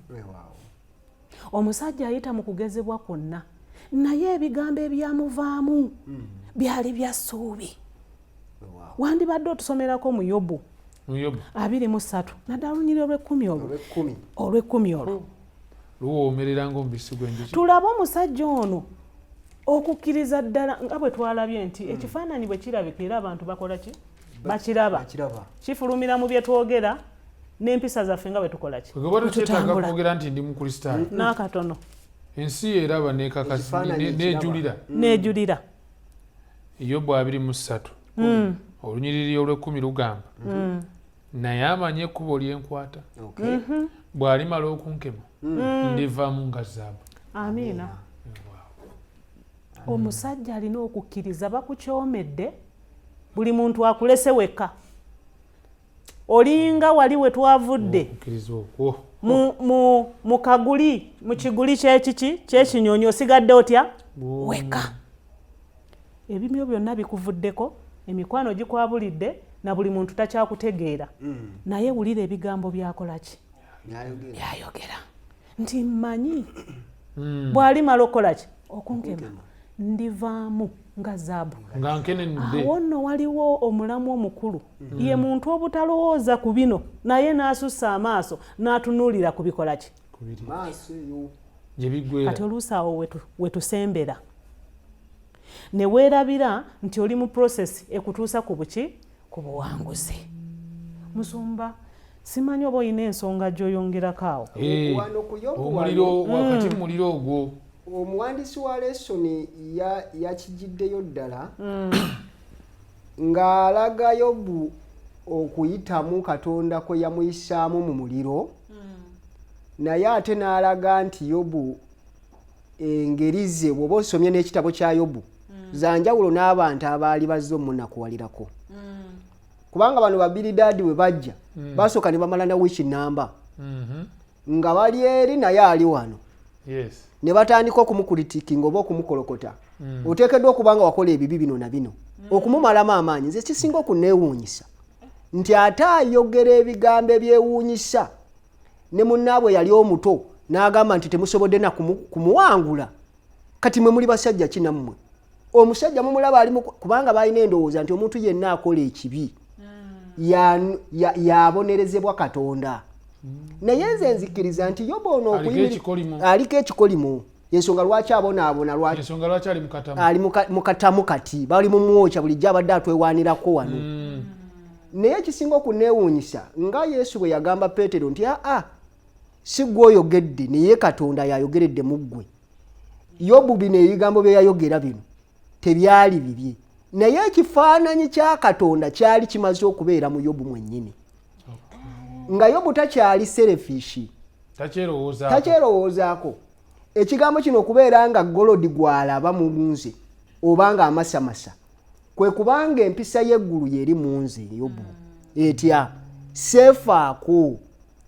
C: Omusajja ayita mu kugezebwa kwonna. Naye ebigambo ebyamuvaamu byali bya ssuubi. Wandibadde otusomerako mu Yobu 23 naddala olunyiriri olw'ekkumi olwo.
A: Luwoomerera ng'omubisi gw'enjuki.
C: Tulaba omusajja ono okukkiriza ddala nga bwe twalabye nti ekifaananyi bwe kirabika era abantu bakola ki? Bakiraba. Kifulumira mu bye twogera n'empisa zaffe nga bwe tukola ki?
A: Bwe tukyetaaga kwogera nti ndi Mukristaayo.
C: N'akatono.
A: Ensi eraba
C: n'ejulira.
A: Yobu 23 olunyiriri olw'ekkumi lugamba naye amanyi ekkubo lyenkwata bw'alimala okunkema ndivaamu nga zaabu.
C: Amiina. Omusajja alina okukkiriza bakukyomedde buli muntu akulese wekka. Olinga wali we twavudde mu kaguli mu kiguli ky'ekinyonyi osigadde otya? Wekka. Ebimyo byonna bikuvuddeko, emikwano gikwabulidde na buli muntu takyakutegeera. Naye wulira ebigambo byakola ki? Byayogera. Nti mmanyi bw'alimala okukola ki? Okunkema ndivaamu nga zaabu.
A: Nga nkenenudde.
C: Awo nno waliwo omulamu omukulu. Ye muntu obutalowooza ku bino naye n'asussa amaaso n'atunuulira ku bikola ki.
B: Maaso yo.
A: Gye biggwera.
C: Kati oluusi awo wetusembera. Ne weerabira nti oli mu process ekutuusa ku buki ku buwanguzi. Musumba simanyi oba olina ensonga gy'oyongerako awo.
A: Omuliro wakati mu muliro ogwo.
B: Omuwandiisi wa lesoni yakijiddeyo ddala ng'alaga Yobu okuyitamu Katonda kwe yamuyisaamu mu muliro, naye ate n'alaga nti Yobu engeri ze bw'oba osomye n'ekitabo kya Yobu zanjawulo n'abantu abaali bazze omunakuwalirako. Kubanga bano Babilidaadi we bajja basooka ne bamala na wiiki namba nga bali eri naye ali wano.
A: Yes.
B: Ne batandika okumukulitikinga oba okumukolokota. Oteekeddwa okubanga wakola ebibi bino na bino okumumalamu amaanyi. Nze kisinga okuneewuunyisa nti ate ayogera ebigambo ebyewuunyisa ne munnaabwe yali omuto n'agamba nti temusobodde na kumuwangula. Kati mwe muli basajja kinammwe omusajja mumulaba ali kubanga balina endowooza nti omuntu yenna akola ekibi yabonerezebwa Katonda. Naye nze nzikiriza nti Yobu ono aliko ekikolimo. Ensonga lwaki abonaabona lwaki ali mu katamu kati bali mu mwokya bulijjo abadde atwewaanirako wano. Naye ekisinga okuneewuunyisa nga Yesu bwe yagamba Peetero nti si gwe oyogedde naye Katonda yayogeredde mu ggwe. Yobu bino ebigambo bye yayogera bino tebyali bibye, naye ekifaananyi kya Katonda kyali kimaze okubeera mu Yobu mwennyini. Nga Yobu takyali selfishi, takyerowoozaako. Ekigambo kino okubeera nga golodi gw'alaba mu nze oba nga amasamasa kwe kubanga empisa y'eggulu yeri mu nze Yobu etya seefaako,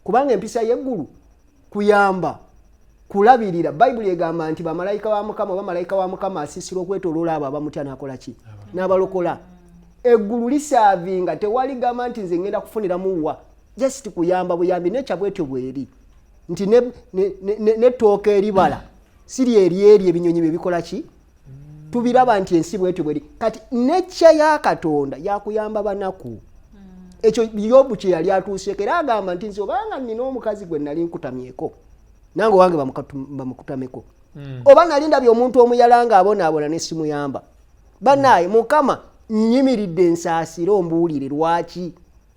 B: kubanga empisa y'eggulu kuyamba kulabirira. Bayibuli egamba nti bamalayika wa Mukama oba malayika wa Mukama asiisira okwetooloola abo abamutya n'akola ki n'abalokola. Eggulu lisaavinga tewali gamba nti nze ngenda kufuniramu wa just kuyamba buyambi necha bwetyo bweri nti netooka eribala siri eri ebinyonyi bye bikola ki tubiraba nti ensi bwetyo bweri. Kati necha ya Katonda yakuyamba banaku. Ekyo Yobu kye yali atuuseeko era agamba nti nze obanga nnina omukazi gwe nali nkutamyeko nange wange bamukutameko oba nali ndabye omuntu omuyala nga abonaabona ne simuyamba banaye Mukama nnyimiridde ensaasiro mbuulire lwaki.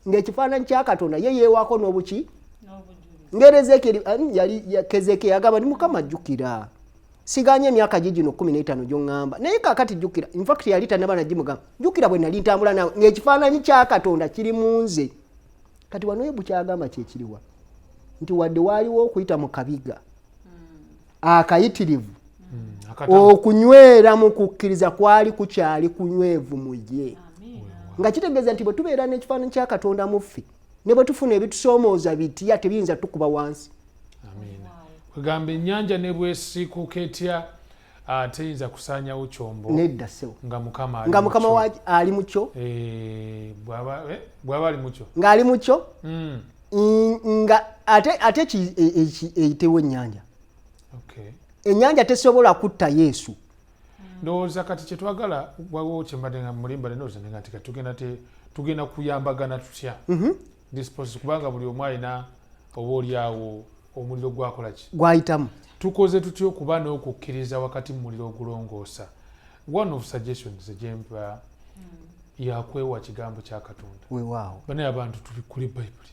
B: Ng'ekifaananyi kya Katonda ye yeewaako n'obuki Kezekiya yagamba ni Mukama jjukira siganye emyaka gino 15 gy'oŋŋamba naye kaakati jjukira. In fact yali tannaba nagimugamba jjukira bwe nali ntambula nawe ng'ekifaananyi kya Katonda kiri mu nze. Kati wano Yobu kyagamba kyekiriwa nti wadde waaliwo okuyita mu kabiga akayitirivu okunywera mu kukkiriza kwali kukyali kunywevu mu ye. Nga kitegeeza nti bwe tubeera n'ekifaananyi kya Katonda mu ffe ne bwe tufuna ebitusoomooza bitya tebiyinza tukuba wansi.
A: Amiina. Kugamba ennyanja ne bwesiikuuka etya teyinza kusaanyawo kyombo
B: nedda sewo
A: nga Mukama
B: ali mu kyo
A: bw'aba ali mu kyo
B: ng'ali mu kyo nga ate eyitewo ennyanja. Ennyanja tesobola kutta Yesu.
A: Ndowooza kati kyetwagala waliwo kyembadde nga mulimba ndowooza nga nti tugenda kuyambagana tutya disposi kubanga buli omu alina oba oliawo omuliro gwakola ki
B: gwayitamu.
A: Tukoze tutya okuba n'okukkiriza wakati mu muliro ogulongoosa. One of suggestions egyempa yakwewa kigambo kya Katonda.
B: Weewaawo
A: banaye abantu tuli kuli Bayibuli.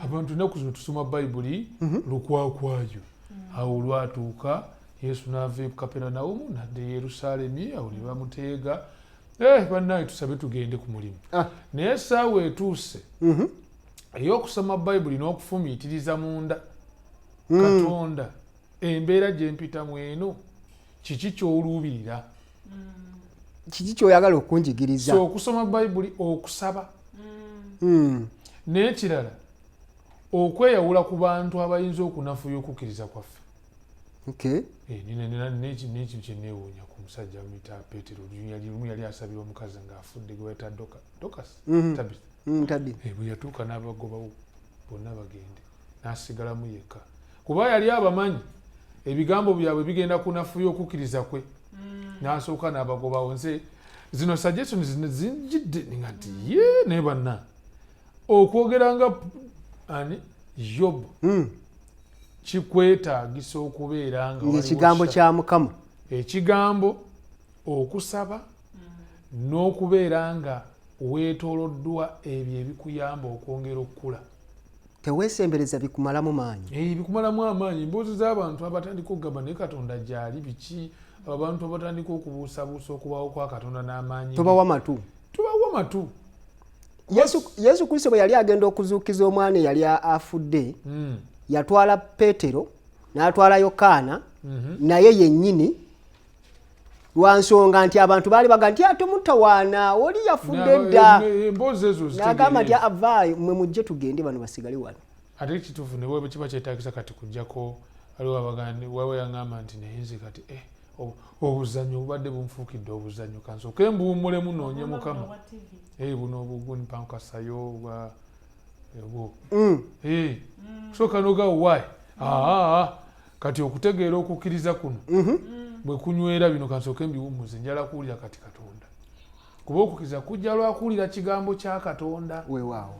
A: Abantu ennaku zino tusoma Bayibuli lukwakwayo. Awo lwatuuka Yesu n'ava e Kaperinawumu n'adda e Yerusaalemi awo ne bamuteega. Bannaye tusabe tugende ku mulimu. Naye essaawa etuuse ey'okusoma Bayibuli n'okufumiitiriza munda Katonda embeera gye mpitamu eno kiki ky'oluubirira?
B: Kiki ky'oyagala okunjigiriza?
A: So okusoma Bayibuli okusaba n'ekirala okweyawula ku bantu abayinza okunafuya okukkiriza kwaffe. N'ekintu kye neewuunya ku musajja amuyita Peetero yali asabira omukazi ng'afudde gwe bayita Tabitha. Bwe yatuuka n'abagobawo bonna bagende n'asigalamu yekka kuba yali abamanyi ebigambo byabwe bigenda kunafuya okukkiriza kwe. n'asooka n'abagobawo. Nze zino suggestions zinjidde ngati ye naye banna okwogeranga ani Yobu kikwetaagisa okubeera nga
B: ekigambo kya Mukama,
A: ekigambo okusaba n'okubeera nga weetooloddwa ebyo ebikuyamba okwongera okukula.
B: teweesembereza bikumalamu maanyi.
A: Bikumalamu amaanyi. Emboozi z'abantu abatandika okugamba naye Katonda gyali biki, abantu abatandika okubuusabuusa okubawo kwa Katonda n'amaanyi.
B: Tobawa matu. Yesu Kristo bwe yali agenda okuzuukiza omwana eyali afudde, yatwala Peetero n'atwala Yokaana, naye yennyini lwa nsonga nti abantu baali baga nti ate mutawaana oli yafudde dda.
A: Emboozi ezo
B: n'agamba nti avaayo mmwe mujje tugende bano basigale wano.
A: Ate ekituufu ne bwe kiba kyetaagisa kati kujjako waliwo abaganda wawe yaŋŋamba nti naye nze kati obuzannyo obubadde bunfuukidde obuzannyo kansooke mbuwummulemu noonye Mukama. Buno obugunipankasayo bwa sooka n'ogawo wayi kati okutegeera okukkiriza kuno bwe kunywera bino kansooke mbiwummuze njala kuwulira kati Katonda, kuba okukkiriza kujja lwakuwulira kigambo kya Katonda.
B: Weewaawo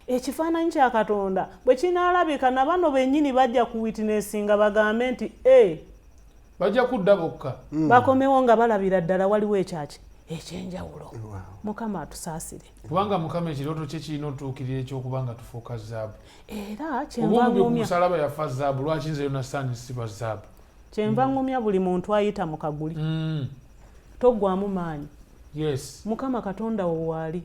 C: ekifaananyi kya Katonda bwe kinaalabika na bano bennyini bajja ku witnessinga bagambe nti
A: bajja kudda bokka
C: bakomewo nga balabira ddala waliwo ekyaki ekyenjawulo. Mukama atusaasire,
A: kubanga Mukama ekirooto kye kirina otuukirira ekyokubanga tufuuka zaabu.
C: Era
A: obubi ku musalaba yafa zaabu, lwaki nze yona saani siba zaabu?
C: Kyenva ngumya buli muntu ayita mu kaguli toggwamu maanyi. Mukama Katonda wo waali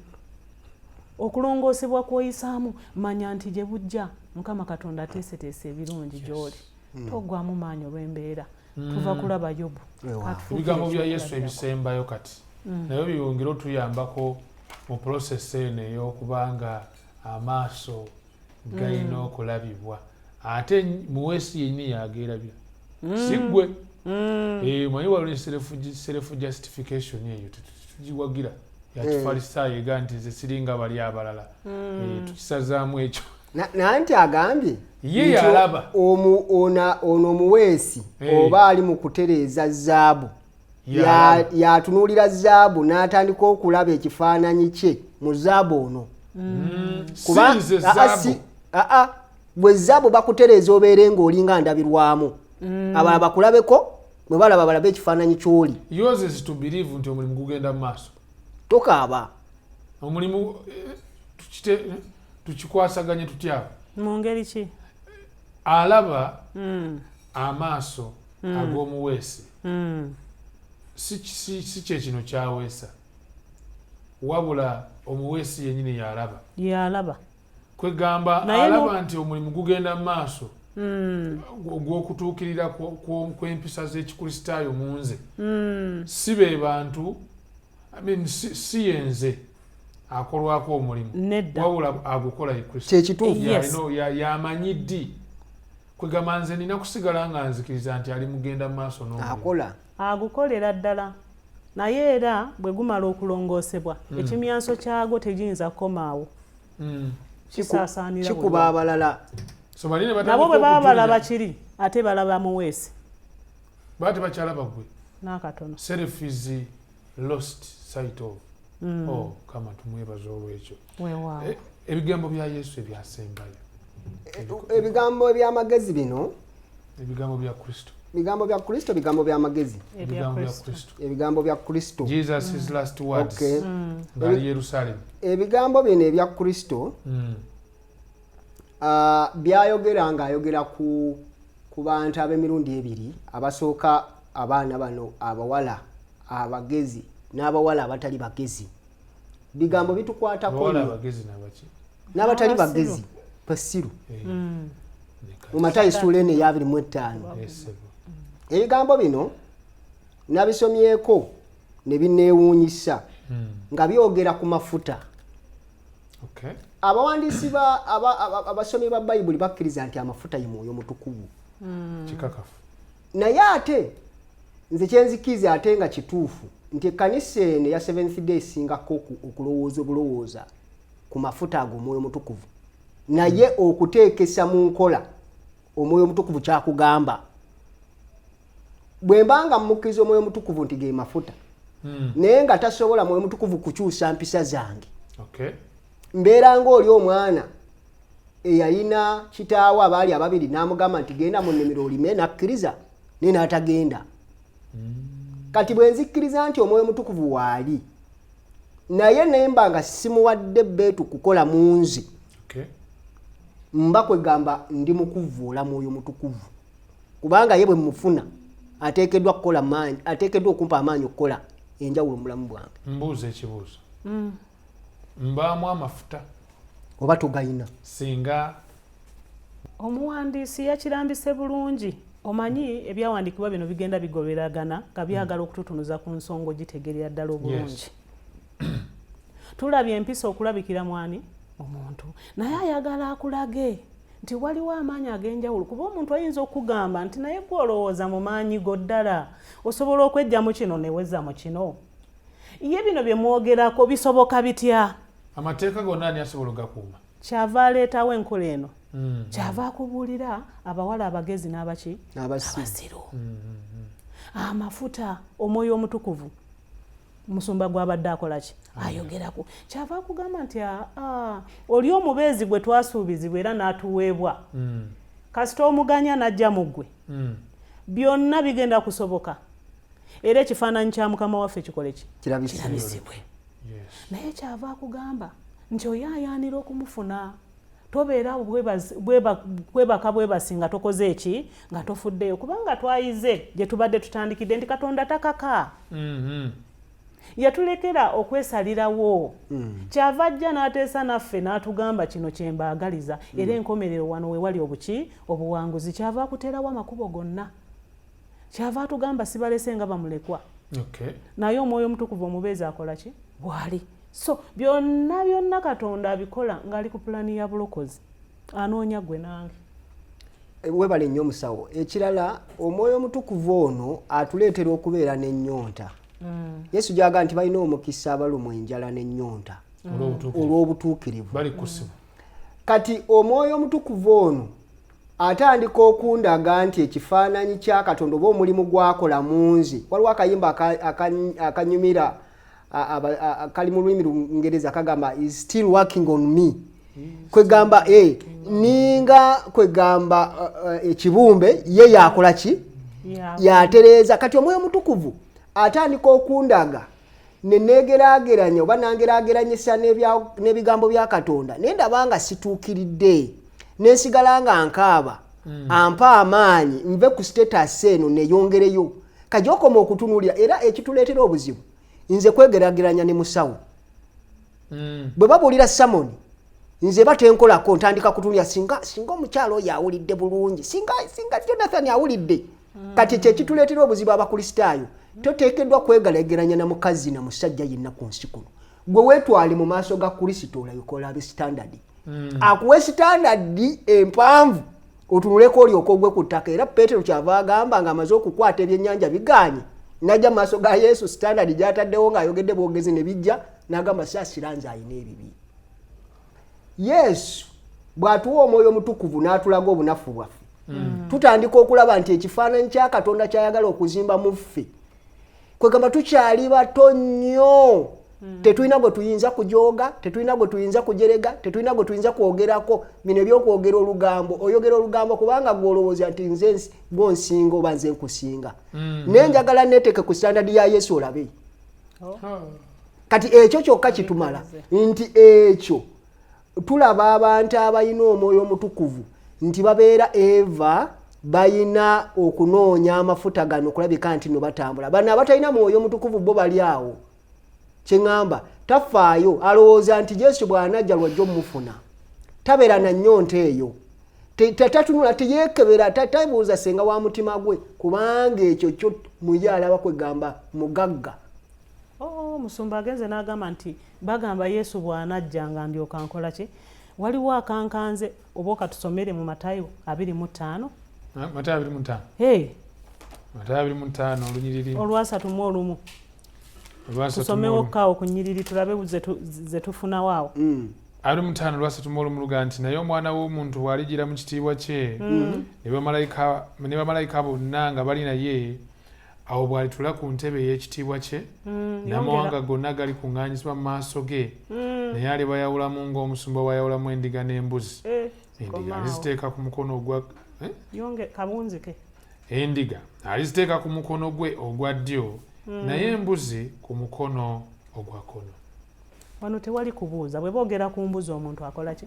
C: okulongoosebwa kw'oyisaamu manya nti gye bujja Mukama Katonda ateeseteese ebirungi gy'oli. Toggwamu maanyi olw'embeera. Tuva kulaba Yobu.
A: Ebigambo bya Yesu ebisembayo kati naye byongera otuyambako mu process eno ey'okubanga amaaso galina okulabibwa ate muweesi yennyini yageerabya si ggwe. Manyi waliwo self justification eyo tugiwagira yakifalisaayo ega nti nze siringa bali abalala tukisazaamu ekyo.
B: Nanti agambye
A: ye yalaba
B: ono omuweesi oba ali mu kutereeza zaabu yatunuulira zaabu n'atandika okulaba ekifaananyi kye mu zaabu ono.
A: Sinze zaabu
B: bwe zaabu bakutereeza obeere ng'olinga ndabirwamu, abalala bakulabeko bwe balaba balabe ekifaananyi ky'oli.
A: Yours to believe nti omulimu gugenda mu maaso.
B: Tokaaba
A: omulimu tukikwasaganye tutyawo
C: mu ngeri ki?
A: Alaba amaaso ag'omuweesi si kye kino kyaweesa, wabula omuweesi yennyini yalaba kwegamba alaba nti omulimu gugenda mu maaso gw'okutuukirira kw'empisa z'ekikristaayo mu nze. Si be bantu si yenze akolwako omulimu wabula agukola ye Kristo.
B: Kyekituufu
A: yamanyi ddi kwegamba nze nina kusigala nga nzikiriza nti ali mugenda mu maaso
B: akola
C: agukolera ddala, naye era bwe gumala okulongoosebwa ekimyanso kyagwo tegiyinza kukomaawo. Kisaasaanira
B: kikuba abalala
C: nabo bwe baba balaba kiri ate balaba muweesi
A: bate bakyalaba gwe
C: n'akatono.
A: Self is lost sight of. Kama tumwebaza olwekyo. Ebigambo bya Yesu ebyasembayo,
B: ebigambo eby'amagezi bino,
A: ebigambo bya Kristo,
B: bigambo bya Kristo, bigambo by'amagezi,
A: ebigambo bya Kristo,
B: ebigambo bya Kristo.
A: Jesus his last words bali Yerusalemu.
B: Ebigambo bino ebya Kristo byayogera ng'ayogera ku bantu ab'emirundi ebiri abasooka abaana bano abawala abagezi n'abawala abatali bagezi. Bigambo bitukwatako n'abatali bagezi pasiru mu Matayo ssuula 4:25. Ebigambo bino nabisomyeko ne binneewuunyisa nga byogera ku mafuta. Abawandiisi abasomi ba Bayibuli bakkiriza nti amafuta ye Mwoyo Mutukuvu.
A: Kikakafu.
B: Naye ate nze kyenzikiriza ate nga kituufu nti ekkanisa eno ya Seventh Day esingako okulowooza obulowooza ku mafuta ago Omwoyo Mutukuvu, naye okuteekesa mu nkola Omwoyo Mutukuvu kyakugamba. bwe mbanga mukkiriza omwoyo mutukuvu nti ge mafuta naye nga tasobola mwoyo mutukuvu kukyusa mpisa zange mbeera ng'oli omwana eyalina kitaawo abaali ababiri n'amugamba nti genda mu nnimiro olime nakkiriza naye n'atagenda kati bwe nzikkiriza nti omwoyo mutukuvu waali naye naye mba nga simuwadde bbeetu kukola mu nze mba kwegamba ndi mukuvvuula mwoyo mutukuvu kubanga ye bwe mufuna ateekeddwa kukola maanyi ateekeddwa okumpa amaanyi okukola enjawulo mu bulamu bwange.
A: Mbuuza ekibuuzo mbaamu amafuta
B: oba tugayina
A: singa
C: omuwandiisi yakirambise bulungi omanyi ebyawandiikibwa bino bigenda bigoberagana nga byagala okututunuza ku nsonga ogitegerera ddala obulungi. Tulabye empisa okulabikira mwani omuntu naye ayagala akulage nti waliwo amaanyi ag'enjawulo kuba omuntu ayinza okugamba nti naye gwolowooza mu maanyi go ddala osobola okwejjamu kino neweza mu kino ye bino bye mwogerako bisoboka bitya?
A: Amateeka gonna ani asobola ogakuuma?
C: Kyava aleetawo enkola eno kyava akubuulira abawala abagezi n'abaki abasiru amafuta omwoyo omutukuvu musumba gwabadde akola ki ayogerako kyava akugamba nti oli omubeezi gwe twasuubizibwa era n'atuweebwa kasita omuganya n'ajja mu ggwe byonna bigenda kusoboka era ekifaananyi kya mukama waffe kikole ki kirabisibwe naye kyava akugamba nti oyaayaanira okumufuna tobeera bwebaka bwebasi nga tokoze eki nga tofuddeyo kubanga twayize gye tubadde tutandikidde nti Katonda takaka yatulekera okwesalirawo kyava ajja n'ateesa naffe n'atugamba kino kye mbaagaliza era enkomerero wano we wali obuki obuwanguzi kyava akuteerawo amakubo gonna kyava atugamba sibalese nga bamulekwa naye omwoyo omutukuvu omubeezi akola ki bw'ali so byonna Katonda abikola ng'ali ku pulaani ya bulokozi anoonya gwe nange.
B: Webale nnyo omusawo ekirala omwoyo omutukuvu ono atuleetera okubeera n'ennyonta. Yesu jaga nti balina omukisa abalumwa enjala n'ennyonta olw'obutuukirivu
A: bali kusibu.
B: Kati omwoyo omutukuvu ono atandika okundaga nti ekifaananyi kya Katonda oba omulimu gwakola mu nze. Waliwo akayimba akanyumira kali mu lulimi Lungereza kagamba is still working on me. Kwegamba ninga kwegamba ekibumbe ye yakola ki yatereeza. Kati omwoyo omutukuvu atandika okundaga nenegeraageranya oba nangeraageranyisa n'ebigambo bya Katonda naye ndaba nga situukiridde nensigala nga nkaaba ampa amaanyi nve ku status eno neyongereyo kajja okoma okutunuulira era ekituleetera obuzibu nze kwegeraageranya ne musawo bwe babuulira Samoni nze batenkolako ntandika kutunuulira singa omukyalo oyo awulidde bulungi singa Jonathan awulidde kati kyekituleetera obuzibu abakristaayo toteekeddwa kwegalageranya na mukazi na musajja yenna ku nsi kuno gwe weetwale mu maaso ga Kristo olayikola abe standard akuwe standard empanvu otunuleko olyoka ogwe ku ttaka era Peetero kyava agamba nga amaze okukwata ebyennyanja biganye najja mu maaso ga Yesu standard gy'ataddewo ng'ayogedde bwogezi ne bijja n'agamba saasira nze ayina ebibi. Yesu bw'atuwa omwoyo omutukuvu n'atulaga obunafu bwaffe tutandika okulaba nti ekifaananyi kya Katonda kyayagala okuzimba mu ffe kwegamba tukyali bato nnyo tetulina gwe tuyinza kujooga tetulina gwe tuyinza kujerega tetulina gwe tuyinza kwogerako bino ebyokwogera olugambo oyogera olugambo kubanga gwolowooza nti nze gwonsinga oba nze nkusinga naye njagala neeteeke ku standard ya Yesu olabe kati ekyo kyokka kitumala nti ekyo tulaba abantu abalina omwoyo omutukuvu nti babeera Eva bayina okunoonya amafuta gano okulabika nti no batambula bano abatalina mwoyo omutukuvu bo bali awo kyeŋŋamba tafaayo alowooza nti Yesu bw'anajja lwajja omufuna tabeera na nnyonta eyo tatunula teyeekebera tabuuza senga wa mutima gwe kubanga ekyo kyo muye alaba kwegamba mugagga.
C: Musumba agenze n'agamba nti bagamba Yesu bw'anajja nga ndyoka nkola ki waliwo akankanze oba okatusomere mu Matayo 25
A: Matayo 25 Matayo 25 olunyiriri
C: olwasatu mu olumu tusomewo kawo ku nnyiriri tulabe ze tufuna waawo
A: 25 olwasatu mu olumu luga nti naye omwana w'omuntu bw'aligira mu kitiibwa kye ne bamalayika bonna nga bali naye awo bw'alitula ku ntebe ey'ekitiibwa kye n'amawanga gonna gali kuŋŋaanyizibwa mu maaso ge naye alibayawulamu ng'omusumba bw'ayawulamu endiga n'embuzi endiga aliziteeka ku mukono ogwa endiga aliziteeka ku mukono gwe ogwa ddyo naye embuzi ku mukono ogwa kkono.
C: Wano tewali kubuuza bwe boogera ku mbuzi omuntu akola ki?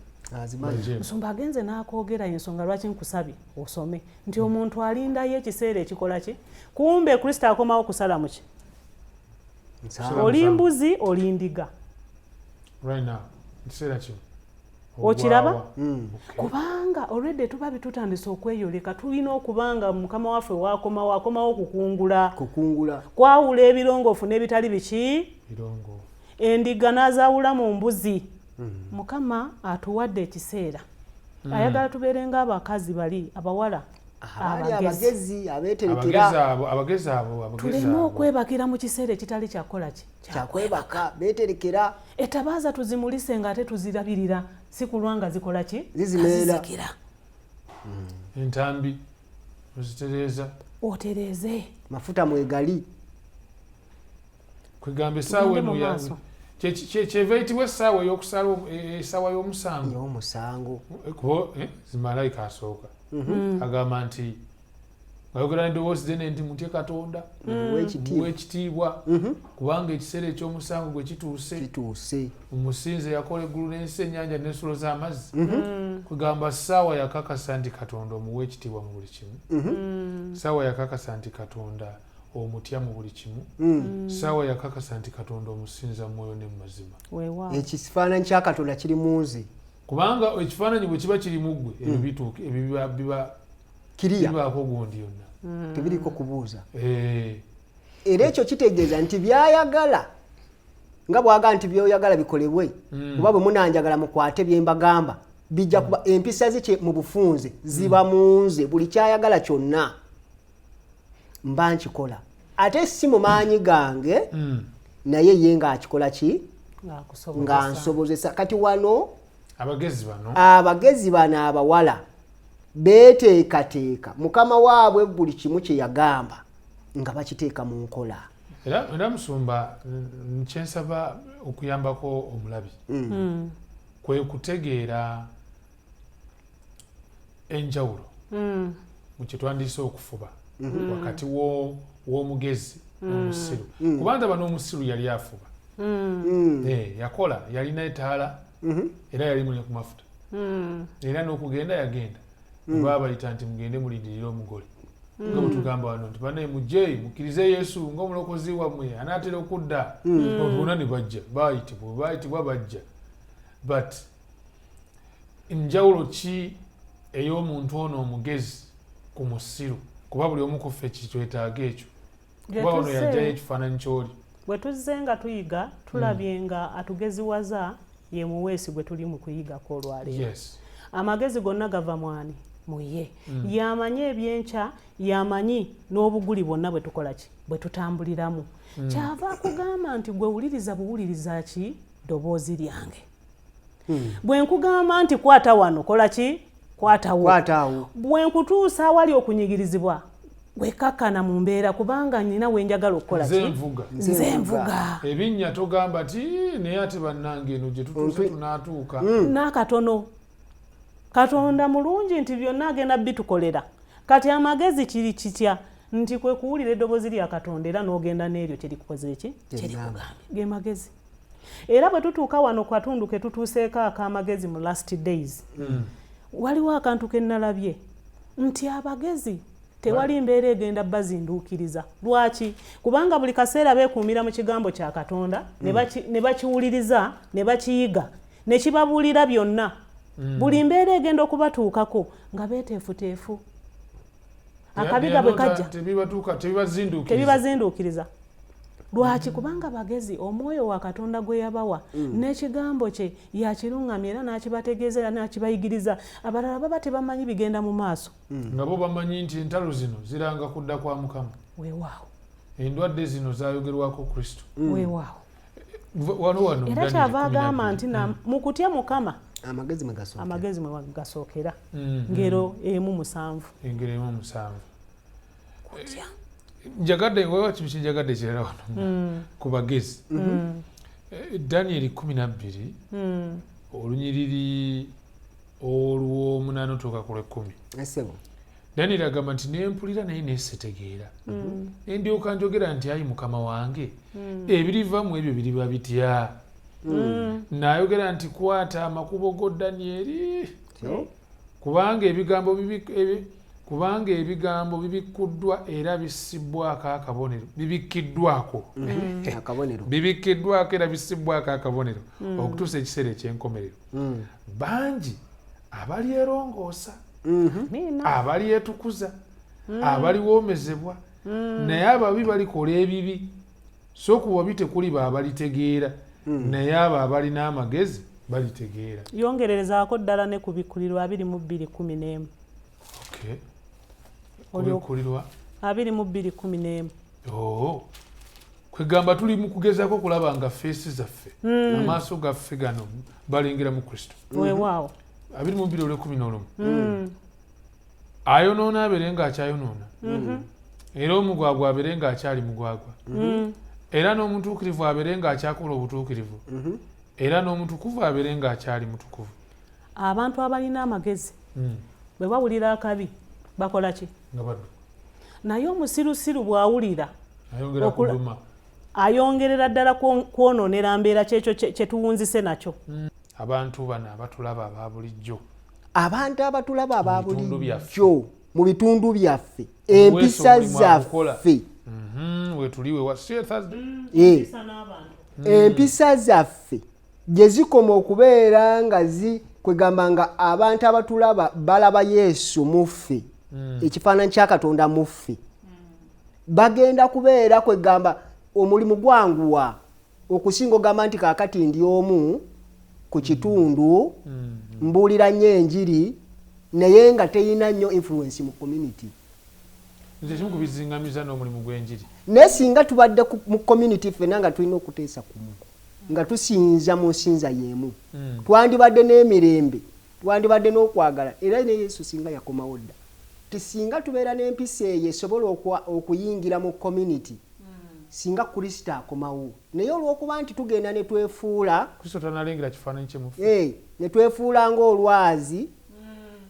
C: Musumba agenze n'akoogera ensonga lwaki nkusabye osome nti omuntu alindayo ekiseera ekikola ki? Kumbe Kristo akomawo kusala muki? Oli mbuzi oli ndiga.
A: Right now kiseera kino
C: okiraba kubanga already tuba bitutandise okweyoleka tulina okubanga mukama waffe wakomawo kukungula kwawula ebirongoofu n'ebitali biki
A: birongoofu
C: endiga n'azaawula mu mbuzi. Mukama atuwadde ekiseera ayagala tubeere ng'abakazi bali abawala
B: abagezi abeeterekera
A: abagezi abo
C: tuleme okwebakira mu kiseera ekitali kyakola ki
B: kyakwebaka beeterekera
C: etabaaza tuzimulise ng'ate tuzirabirira si kulwanga zikola ki
B: zizimera
A: entambi ozitereeza
C: otereeze
B: mafuta mwegali
A: kwegamba essaawa eno kyeva eyitibwa essaawa ey'okusala essaawa
B: y'omusango
A: kuba zimalayika asooka agamba nti ayogera n'eddoboozi ddene nti mutye Katonda w'ekitiibwa kubanga ekiseera eky'omusango gwe kituuse omusinze yakola eggulu n'ensi ennyanja n'ensulo z'amazzi kugamba ssaawa yakakasa nti Katonda omuwa ekitiibwa mu buli kimu ssaawa yakakasa nti Katonda omutya mu buli kimu ssaawa yakakasa nti Katonda omusinza mu mwoyo ne mu mazima.
B: Ekifaananyi kya Katonda kiri mu nze
A: kubanga ekifaananyi bwe kiba kiri mu ggwe ebyo bituuka ebyo biba kibaako gundi yonna
B: tebiriko kubuuza era ekyo kitegeeza nti byayagala nga bwagala nti byoyagala bikolebwe kuba bwe munanjagala mukwate bye mbagamba bijja kuba empisa zike mu bufunze ziba mu nze buli kyayagala kyonna mba nkikola ate si mu maanyi gange naye ye ng'akikola ki nga nsobozesa kati wano abagezi bano abawala beeteekateeka mukama waabwe buli kimu kye yagamba nga bakiteeka mu nkola.
A: Era musumba nkyensaba okuyambako omulabi kwe kutegeera enjawulo mu kye twandiise okufuba wakati w'omugezi n'omusiru kubanga bano omusiru yali afuba yakola yalina etaala era yali muli ku mafuta era n'okugenda yagenda baba bayita nti mugende mulindirire omugole nga bwetugamba wano nti banaye mujje mukkirize Yesu ng'omulokozi wammwe anaatera okudda bonna ne bajja baayitibwa bajja but njawulo ki ey'omuntu ono omugezi ku musiru kuba buli omu ku ffe kitwetaaga ekyo kuba ono yajjayo ekifaananyi ky'oli
C: bwe tuzze nga tuyiga tulabye nga atugeziwaza ye muweesi gwe tuli mu kuyigako olwaleero amagezi gonna gava mwani muye yamanyi ebyenkya yamanyi n'obuguli bwonna bwe tukola ki bwe tutambuliramu kyava akugamba nti gwe wuliriza buwuliriza ki ddoboozi lyange bwe nkugamba nti kwata wano kola ki kwatawo bwe nkutuusa awali okunyigirizibwa wekakkana mu mbeera kubanga nnina wenjagala okukola ki nze nvuga
A: ebinnya togamba ti naye ate bannange eno gye tutuuse tunaatuuka
C: n'akatono Katonda mulungi nti byonna agenda bitukolera kati amagezi kiri kitya nti kwe kuwulira eddoboozi lya Katonda era n'ogenda n'eryo kyerikukoze ki kyerikugambye ge magezi. Era bwe tutuuka wano ku katundu ke tutuuseeko ak'amagezi mu last days waliwo akantu ke nnalabye nti abagezi tewali mbeera egenda bazinduukiriza. Lwaki? Kubanga buli kaseera beekuumira mu kigambo kya Katonda ne bakiwuliriza ne bakiyiga ne kibabuulira byonna buli mbeera egenda okubatuukako nga beeteefuteefu akabiga bwe kajja tebibazinduukiriza. Lwaki? Kubanga bagezi omwoyo wa Katonda gwe yabawa n'ekigambo kye yakiruŋŋamya era n'akibategeeza era n'akibayigiriza abalala baba tebamanyi bigenda mu maaso
A: nga bo bamanyi nti entalo zino ziranga kudda kwa Mukama.
C: Weewaawo
A: endwadde zino zayogerwako Kristo.
C: Weewaawo
A: wano
C: era kyava agamba nti mu kutya Mukama
B: amagezi
C: mwe gasookera ngero emu 7
A: engero emu 7
C: kutya
A: njagadde wewa kibishi njagadde kirala wano ku bagezi Daniel 12 olunyiriri olw'omunaana otuuka ku lw'ekkumi Daniel agamba nti nempulira naye nesetegeera ndyoka njogera nti ayi mukama wange ebirivamu ebyo biriba bitya nayogera nti kwata amakubo go Danieri kubanga ebigambo bibikkuddwa era bissibwako akabonero bibikiddwako bibikiddwako era bissibwako akabonero okutuusa ekiseera ekyenkomerero bangi abalyerongoosa abalyetukuza abaliwomezebwa naye ababi balikola ebibi so ku babi tekuli baabalitegeera naye abo abalina amagezi balitegeera
C: yongererezaako ddala ne ku bikkulirwa 22:11
A: kubikkulirwa
C: 22:11
A: kwegamba tuli mu kugezaako kulaba nga feesi zaffe amaaso gaffe gano balengera mu Kristo
C: weewaawo
A: 22:11 ayonoona abeere ng'akyayonoona era omugwagwa abeere ng'akyali mugwagwa era n'omutuukirivu abeere ng'akyakola obutuukirivu era n'omutukuvu abeere ng'akyali mutukuvu
C: abantu abalina amagezi bwe bawulira akabi bakola ki
A: nga baddu
C: naye omusirusiru bw'awulira
A: ayongera kuduma
C: ayongerera ddala kwonoonera mbeera kyekyo kyetuwunzise nakyo
A: abantu bano abatulaba ababulijjo
B: abantu abatulaba ababulijjo mu bitundu byaffe empisa zaffe
A: wetuliwe wasiye
B: empisa zaffe gye zikoma okubeera nga kwegamba nga abantu abatulaba balaba Yesu muffe ekifaananyi kya Katonda muffe bagenda kubeera kwegamba omulimu gwanguwa okusinga ogamba nti kaakati ndi omu ku kitundu mbuulira nnyo enjiri naye nga teyina nnyo influence mu community
A: nze kimu kubizingamiza n'omulimu gw'enjiri
B: naye singa tubadde mu community ffenna nga tulina okuteesa kumu nga tusinza mu nsinza y'emu twandibadde n'emirembe twandibadde n'okwagala era ne Yesu singa yakomawo dda tisinga tubeera n'empisa eyo esobola okuyingira mu community singa Kristo akomawo naye olw'okuba nti tugenda ne twefuula
A: Kristo tanalengera kifaananyi kye mufe
B: ne twefuula ng'olwazi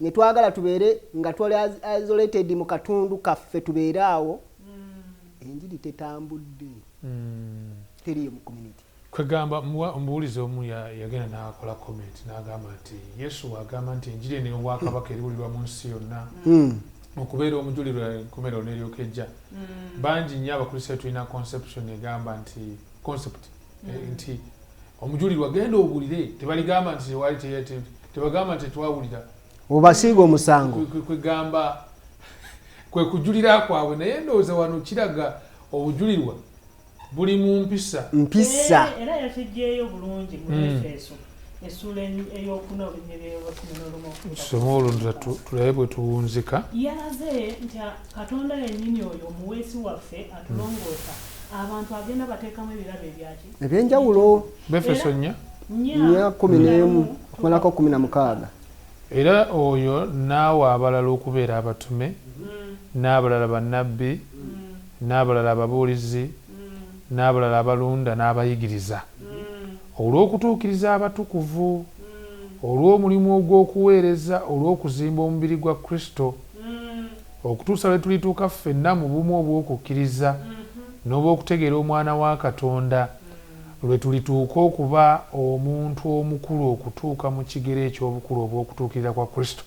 B: ne twagala tubeere nga twali isolated mu katundu kaffe tubeere awo enjiri tetambudde teriyo mu community
A: kwegamba omubuulizi omu yagenda n'akola comment n'agamba nti Yesu agamba nti enjiri eno y'obwakabaka eriwulirwa mu nsi yonna okubeera omujulirwa enkomerero n'eryoka ejja bangi nnyo abakristaayo tulina conception egamba nti concept nti omujulirwa genda owulire tebaligamba nti tebagamba nti tetwawulira
B: obasiiga omusango
A: kwegamba kwe kujulira kwabwe naye ndowooza wano kiraga obujulirwa buli mu mpisa
C: era yakijjeeyo bulungi mu Efeso essula ey'okuna
A: tusome olwo tulabe bwe tuwunzika
C: yalaze nti Katonda yennyini oyo omuweesi waffe atulongoosa abantu agenda bateekamu ebirabo ebyaki
B: ebyenjawulo
A: Befeso
B: 4:11 okumalako 16
A: era oyo naawe abalala okubeera abatume n'abalala bannabbi n'abalala ababuulizi n'abalala abalunda n'abayigiriza olw'okutuukiriza abatukuvu olw'omulimu ogw'okuweereza olw'okuzimba omubiri gwa Kristo okutuusa lwe tulituuka ffenna mu bumu obw'okukkiriza n'obw'okutegeera omwana wa Katonda lwe tulituuka okuba omuntu omukulu okutuuka mu kigero eky'obukulu obw'okutuukirira kwa Kristo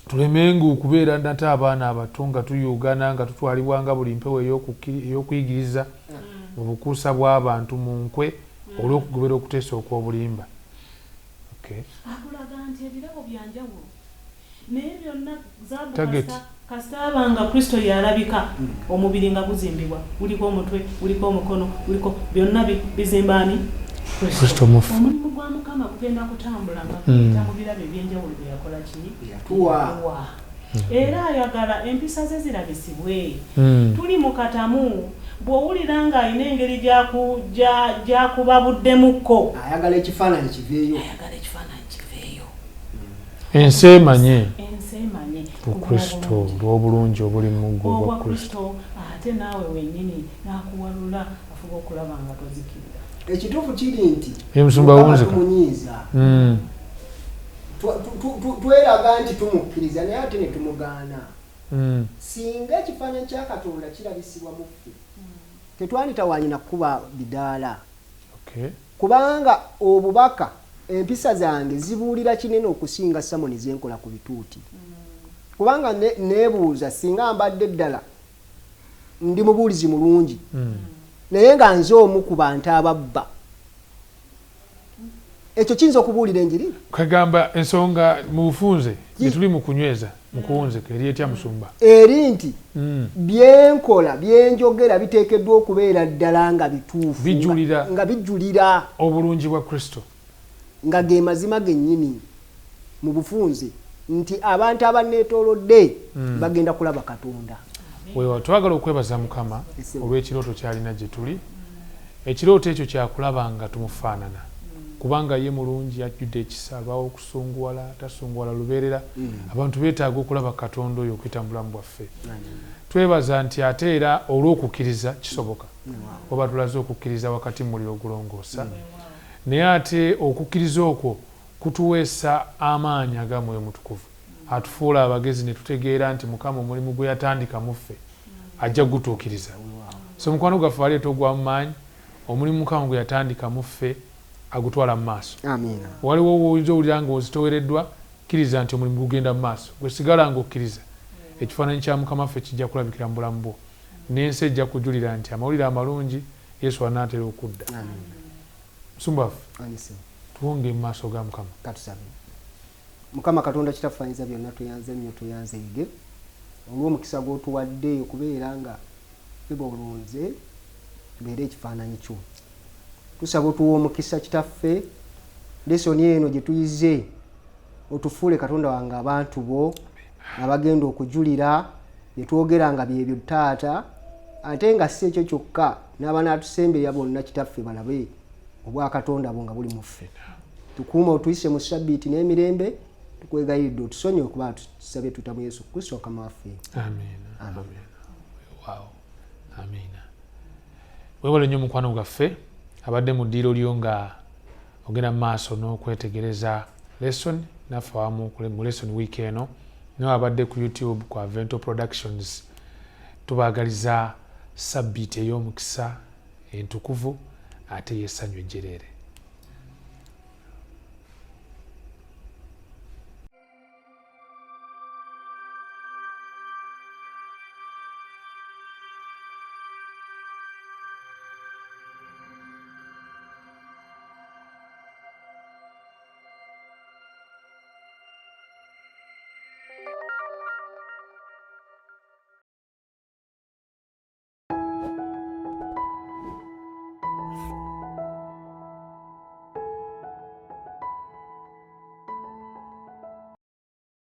A: tulemenga okubeera nate abaana abato nga tuyugana nga tutwalibwa nga buli mpewo ey'okuyigiriza mu bukuusa bw'abantu mu nkwe olw'okugobera okuteesa okw'obulimba
C: akulaga nti ebirabo byanjawulo naye byonna kasaba nga Kristo yalabika omubiri nga guzimbibwa guliko omutwe guliko omukono guliko byonna bizimbani
A: Kristo mufu
C: omulimu gwa Mukama gugenda kutambula nga kuyita mu birabo ebyenjawulo bye yakola
B: yatuwa
C: era ayagala empisa ze zirabisibwe tuli mu katamu bw'owulira ng'alina engeri gy'akubabuddemukko
B: ayagala ekifaananyi kiveeyo
A: ensi emanye Kristo olw'obulungi obuli mu ggwe obwa Kristo
C: ate naawe wennyini n'akuwalula afuba okulaba nga tozikirira.
B: Ekituufu kiri nti
A: Musumba wunzika
B: tumunyiiza tweraga nti tumukkiriza naye ate ne tumugaana. Singa ekifaananyi kya Katonda kirabisibwa mu ffe tetwanditawanyina kuba bidaala kubanga obubaka empisa zange zibuulira kinene okusinga Samoni zenkola ku bituuti kubanga neebuuza singa mbadde ddala ndi mubuulizi mulungi naye nga nze omu ku bantu ababba ekyo kiyinza okubuulira enjiri
A: kagamba ensonga mu bufunze gyetuli mu kunyweza mu kuwunzika eri etya Musumba
B: eri nti byenkola byenjogera biteekeddwa okubeera ddala nga bituufu nga bijjulira
A: obulungi bwa Kristo
B: nga ge mazima gennyini mu bufunze nti abantu abanneetoolodde bagenda kulaba Katonda.
A: Weewa twagala okwebaza Mukama olw'ekirooto kyalina gye tuli. Ekirooto ekyo kyakulaba nga tumufaanana kubanga ye mulungi ajjudde ekisa alwawo okusunguwala tasunguwala lubeerera abantu beetaaga okulaba Katonda oyo okwetambula mu bwaffe. Twebaza nti ate era olw'okukkiriza kisoboka oba tulaze okukkiriza wakati mu muliro ogulongoosa naye ate okukkiriza okwo kutuweesa amaanyi agamwoyo mutukuvu atufuula abagezi ne tutegeera nti Mukama omulimu gwe yatandika mu ffe ajja gutuukiriza. So mukwano gwaffe aleeta ogwamu maanyi omulimu Mukama gwe yatandika mu ffe agutwala mu maaso.
B: Amiina.
A: Waliwo woyinza owulira nga ozitowereddwa kkiriza nti omulimu gugenda mu maaso gwe sigala ng'okkiriza ekifaananyi kya Mukama ffe kijja kulabikira mu bulamu bwo n'ensi ejja kujulira nti amawulire amalungi Yesu anaatera okudda. Musumba waffe tuwonge mu maaso ga Mukama.
B: Katusabe. Mukama Katonda Kitaffe Ayinza byonna tuyanze nnyo tuyanze ige olw'omukisa gw'otuwadde okubeera nga ffe bolonze tubeere ekifaananyi kyo. Tusaba otuwa omukisa Kitaffe lesoni eno gye tuyize otufuule Katonda wange abantu bo abagenda okujulira bye twogera nga byebyo taata ate nga si ekyo kyokka n'abanaatusembera bonna Kitaffe balabe obwa Katonda bo nga buli mu ffe. Tukuuma otuyise mu Ssabbiiti n'emirembe tukwegayiridde otusonyiwe kuba tusabye tutamu Yesu Kristo Mukama waffe.
A: Amiina. Wow. Amiina. Weewale nnyo mukwano gwaffe abadde mu ddiiro lyo nga ogenda mu maaso n'okwetegereza lesson naffe awamu mu lesson week eno naye abadde ku YouTube ku Avento Productions tubaagaliza Ssabbiiti ey'omukisa entukuvu ate y'essanyu ejjereere.